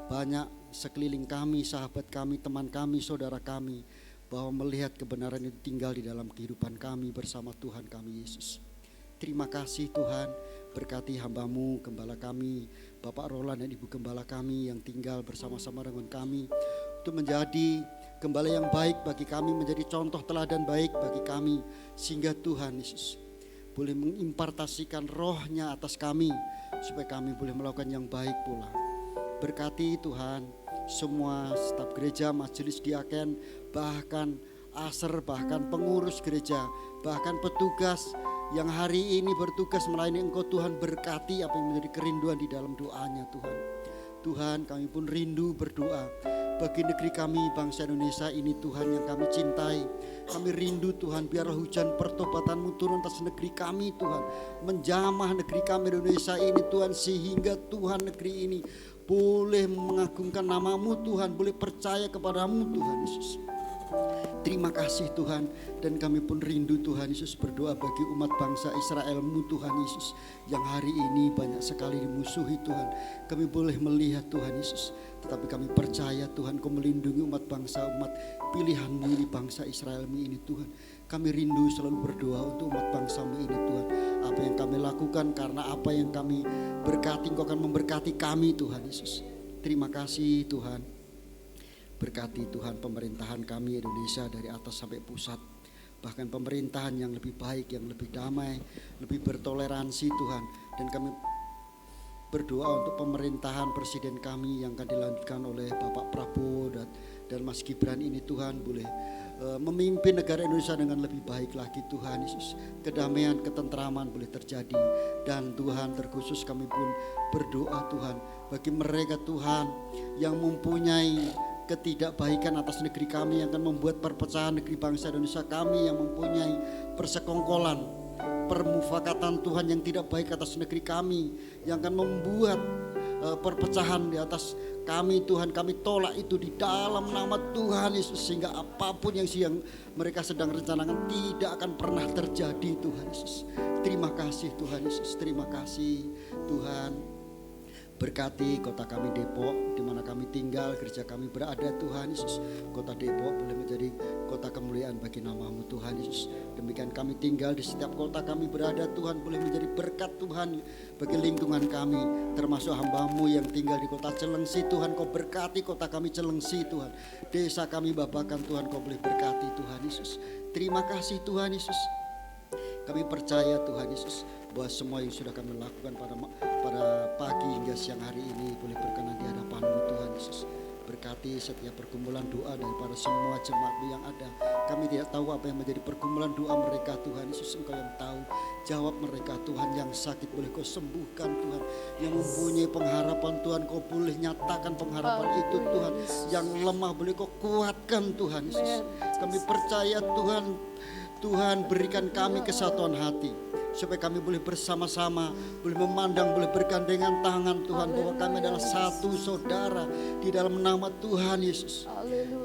Speaker 5: Banyak sekeliling kami, sahabat kami, teman kami, saudara kami, bahwa melihat kebenaran itu tinggal di dalam kehidupan kami bersama Tuhan kami Yesus. Terima kasih Tuhan, berkati hamba-Mu, gembala kami, Bapak Roland dan Ibu Gembala kami yang tinggal bersama-sama dengan kami, untuk menjadi gembala yang baik bagi kami, menjadi contoh teladan baik bagi kami, sehingga Tuhan Yesus boleh mengimpartasikan roh-Nya atas kami, supaya kami boleh melakukan yang baik pula. Berkati Tuhan semua staf gereja, majelis diaken, bahkan aser, bahkan pengurus gereja, bahkan petugas yang hari ini bertugas melayani Engkau Tuhan, berkati apa yang menjadi kerinduan di dalam doanya Tuhan. Tuhan, kami pun rindu berdoa bagi negeri kami, bangsa Indonesia ini Tuhan yang kami cintai. Kami rindu Tuhan, biarlah hujan pertobatan-Mu turun atas negeri kami Tuhan, menjamah negeri kami Indonesia ini Tuhan, sehingga Tuhan negeri ini boleh mengagungkan nama-Mu Tuhan, boleh percaya kepada-Mu Tuhan Yesus. Terima kasih Tuhan, dan kami pun rindu Tuhan Yesus berdoa bagi umat bangsa Israel-Mu Tuhan Yesus, yang hari ini banyak sekali dimusuhi Tuhan. Kami boleh melihat Tuhan Yesus, tetapi kami percaya Tuhan Kau melindungi umat bangsa, umat pilihan-Mu ini, bangsa Israel-Mu ini Tuhan. Kami rindu selalu berdoa untuk umat bangsa-Mu ini Tuhan. Apa yang kami lakukan karena apa yang kami berkati, Engkau akan memberkati kami Tuhan Yesus. Terima kasih Tuhan. Berkati Tuhan pemerintahan kami Indonesia dari atas sampai pusat. Bahkan pemerintahan yang lebih baik, yang lebih damai, lebih bertoleransi Tuhan. Dan kami berdoa untuk pemerintahan presiden kami yang akan dilanjutkan oleh Bapak Prabowo dan Mas Gibran ini Tuhan, boleh memimpin negara Indonesia dengan lebih baik lagi Tuhan Yesus. Kedamaian, ketentraman boleh terjadi. Dan Tuhan, terkhusus kami pun berdoa Tuhan bagi mereka Tuhan yang mempunyai ketidakbaikan atas negeri kami, yang akan membuat perpecahan negeri bangsa Indonesia kami, yang mempunyai persekongkolan, permufakatan Tuhan yang tidak baik atas negeri kami, yang akan membuat perpecahan di atas kami Tuhan. Kami tolak itu di dalam nama Tuhan Yesus, sehingga apapun yang mereka sedang rencanakan tidak akan pernah terjadi Tuhan Yesus. Terima kasih Tuhan Yesus, terima kasih Tuhan. Berkati kota kami Depok, di mana kami tinggal, gereja kami berada Tuhan Yesus. Kota Depok boleh menjadi kota kemuliaan bagi nama-Mu Tuhan Yesus. Demikian kami tinggal di setiap kota kami berada Tuhan, boleh menjadi berkat Tuhan bagi lingkungan kami. Termasuk hamba-Mu yang tinggal di kota Celengsi Tuhan, Kau berkati kota kami Celengsi Tuhan. Desa kami Babakan Tuhan, Kau boleh berkati Tuhan Yesus. Terima kasih Tuhan Yesus. Kami percaya Tuhan Yesus bahwa semua yang sudah kami lakukan pada pagi hingga siang hari ini boleh berkenan di hadapan-Mu Tuhan Yesus. Berkati setiap pergumulan doa daripada semua jemaat-Mu yang ada. Kami tidak tahu apa yang menjadi pergumulan doa mereka Tuhan Yesus, Engkau yang tahu. Jawab mereka Tuhan, yang sakit boleh Kau sembuhkan Tuhan. Yang mempunyai pengharapan Tuhan, Kau boleh nyatakan pengharapan itu Tuhan. Yang lemah boleh Kau kuatkan Tuhan Yesus. Kami percaya Tuhan berikan kami kesatuan hati, supaya kami boleh bersama-sama, boleh memandang, boleh bergandengan tangan Tuhan, bahwa kami adalah satu saudara di dalam nama Tuhan Yesus.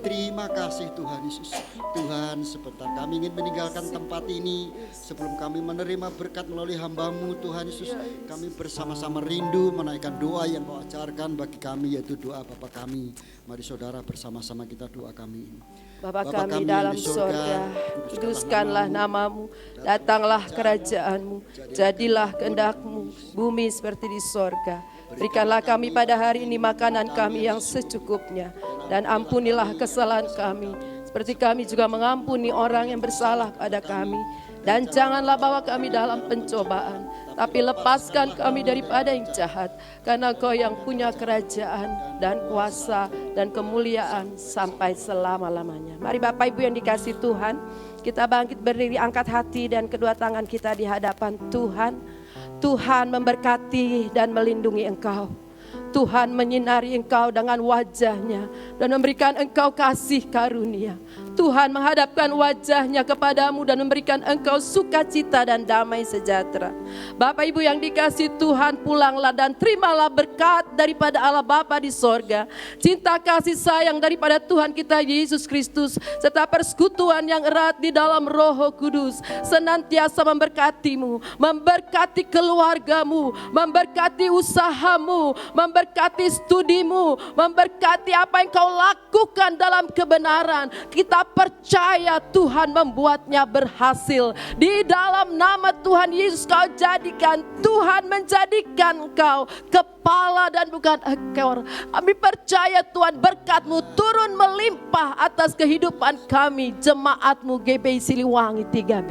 Speaker 5: Terima kasih Tuhan Yesus. Tuhan, sebentar kami ingin meninggalkan tempat ini sebelum kami menerima berkat melalui hamba-Mu Tuhan Yesus. Kami bersama-sama rindu menaikkan doa yang Kau ajarkan bagi kami, yaitu doa Bapa kami. Mari saudara bersama-sama kita doa kami.
Speaker 3: Bapa kami dalam sorga, kuduskanlah nama-Mu, datanglah kerajaan-Mu, jadilah kehendak-Mu, bumi seperti di sorga. Berikanlah kami pada hari ini makanan kami yang secukupnya, dan ampunilah kesalahan kami, seperti kami juga mengampuni orang yang bersalah pada kami. Dan janganlah bawa kami dalam pencobaan, tapi lepaskan kami daripada yang jahat, karena Kau yang punya kerajaan dan kuasa dan kemuliaan sampai selama-lamanya. Mari Bapak Ibu yang dikasihi Tuhan, kita bangkit berdiri, angkat hati dan kedua tangan kita di hadapan Tuhan. Tuhan memberkati dan melindungi engkau. Tuhan menyinari engkau dengan wajah-Nya dan memberikan engkau kasih karunia. Tuhan menghadapkan wajah-Nya kepadamu dan memberikan engkau sukacita dan damai sejahtera. Bapak Ibu yang dikasihi Tuhan, pulanglah dan terimalah berkat daripada Allah Bapa di sorga, cinta kasih sayang daripada Tuhan kita Yesus Kristus, serta persekutuan yang erat di dalam Roh Kudus senantiasa memberkatimu, memberkati keluargamu, memberkati usahamu, memberkati studimu, memberkati apa yang kau lakukan dalam kebenaran. Kita percaya Tuhan membuatnya berhasil. Di dalam nama Tuhan Yesus kau jadikan, Tuhan menjadikan engkau kepala dan bukan ekor. Kami percaya Tuhan berkat-Mu turun melimpah atas kehidupan kami, jemaat-Mu GBI Siliwangi 3B.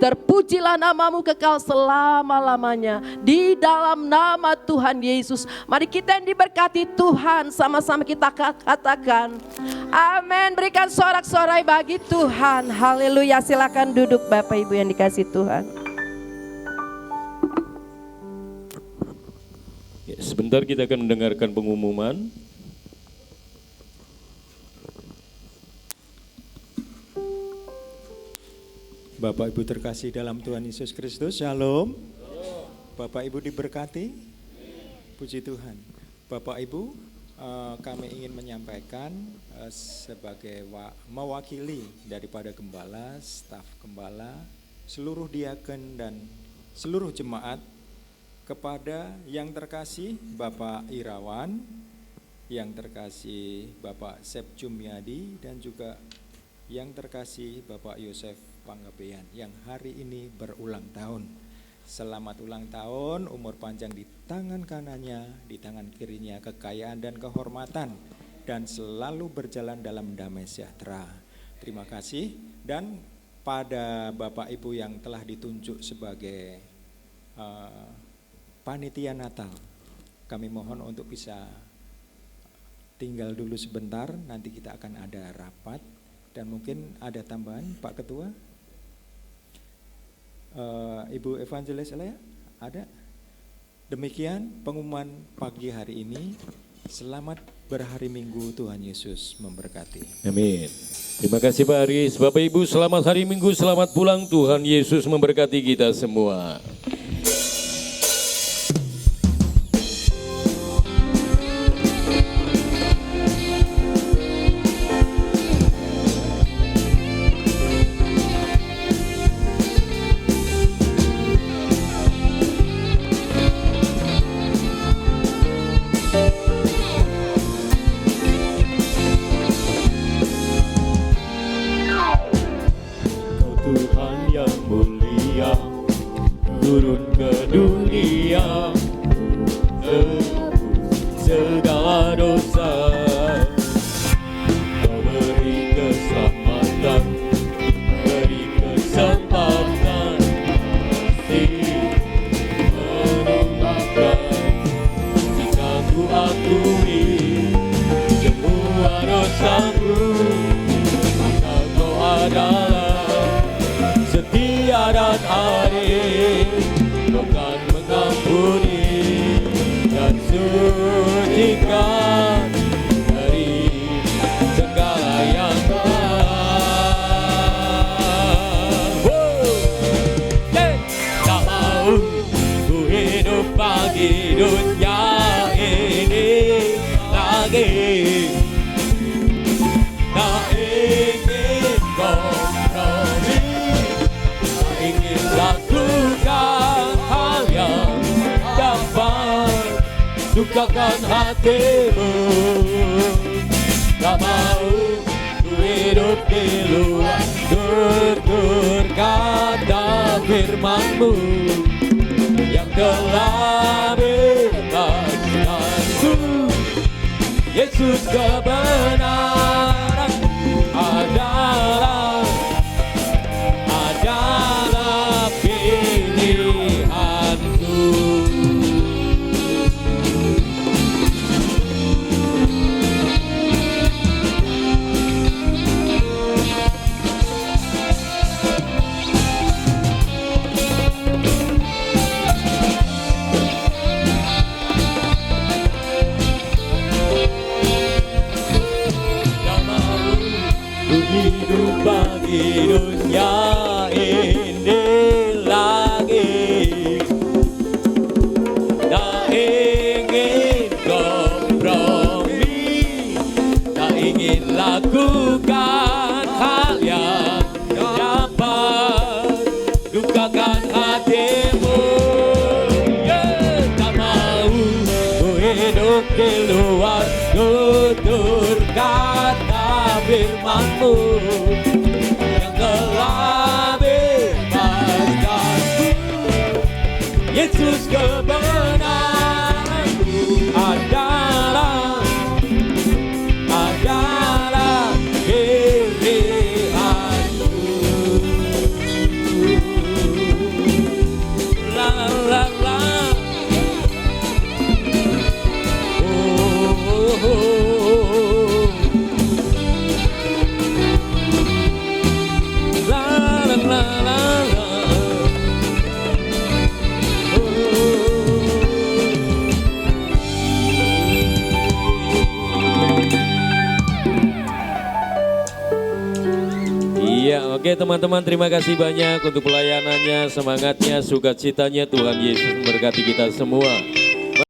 Speaker 3: Terpujilah nama-Mu kekal selama-lamanya. Di dalam nama Tuhan Yesus. Mari kita yang diberkati Tuhan, sama-sama kita katakan amin. Berikan sorak-sorai sorak-sorai bagi Tuhan. Haleluya, silakan duduk Bapak Ibu yang dikasih Tuhan.
Speaker 1: Ya, sebentar kita akan mendengarkan pengumuman.
Speaker 6: Bapak Ibu terkasih dalam Tuhan Yesus Kristus, Shalom. Bapak Ibu diberkati, puji Tuhan. Bapak Ibu, kami ingin menyampaikan sebagai mewakili daripada gembala, staf gembala, seluruh diaken dan seluruh jemaat kepada yang terkasih Bapak Irawan, yang terkasih Bapak Sep Jumyadi, dan juga yang terkasih Bapak Yosef Panggabean yang hari ini berulang tahun. Selamat ulang tahun, umur panjang di tangan kanannya, di tangan kirinya kekayaan dan kehormatan, dan selalu berjalan dalam damai sejahtera. Terima kasih. Dan pada Bapak Ibu yang telah ditunjuk sebagai panitia Natal, kami mohon untuk bisa tinggal dulu sebentar, nanti kita akan ada rapat. Dan mungkin ada tambahan Pak Ketua, Ibu Evangelis Elea, ada? Demikian pengumuman pagi hari ini. Selamat berhari Minggu, Tuhan Yesus memberkati.
Speaker 1: Amin. Terima kasih Pak Aris. Bapak Ibu selamat hari Minggu, selamat pulang. Tuhan Yesus memberkati kita semua. Turun ke dunia, tebus segala dosa. Kau beri keselamatan, beri kesempatan, masih menunggukan. Jika ku akui semua dosaku, maka kau adalah setia dan adil. Kau kan mengampuni dan sucikan dari segala yang salah. Tak mau ku hidup bagi dunia ini lagi. Tak ingin kompromi, tak ingin lakukan hal yang dapat dukakan hatimu. Tak mau ku hidup di luar tutur kata firman-Mu yang telah bebaskanku. Yesus, kebenaran adalah pilihanku. Hidup bagi dunia ini lagi. Tak ingin kompromi, tak ingin lakukan hal yang dapat dukakan hatimu. Tak mau ku hidup di luar tutur kata firman-Mu yang telah bebaskanku. Yesus, kebenaranku adalah pilihanku. La la la. Oh, oh, oh. Ya, oke teman-teman, terima kasih banyak untuk pelayanannya, semangatnya, sukacitanya. Tuhan Yesus memberkati kita semua.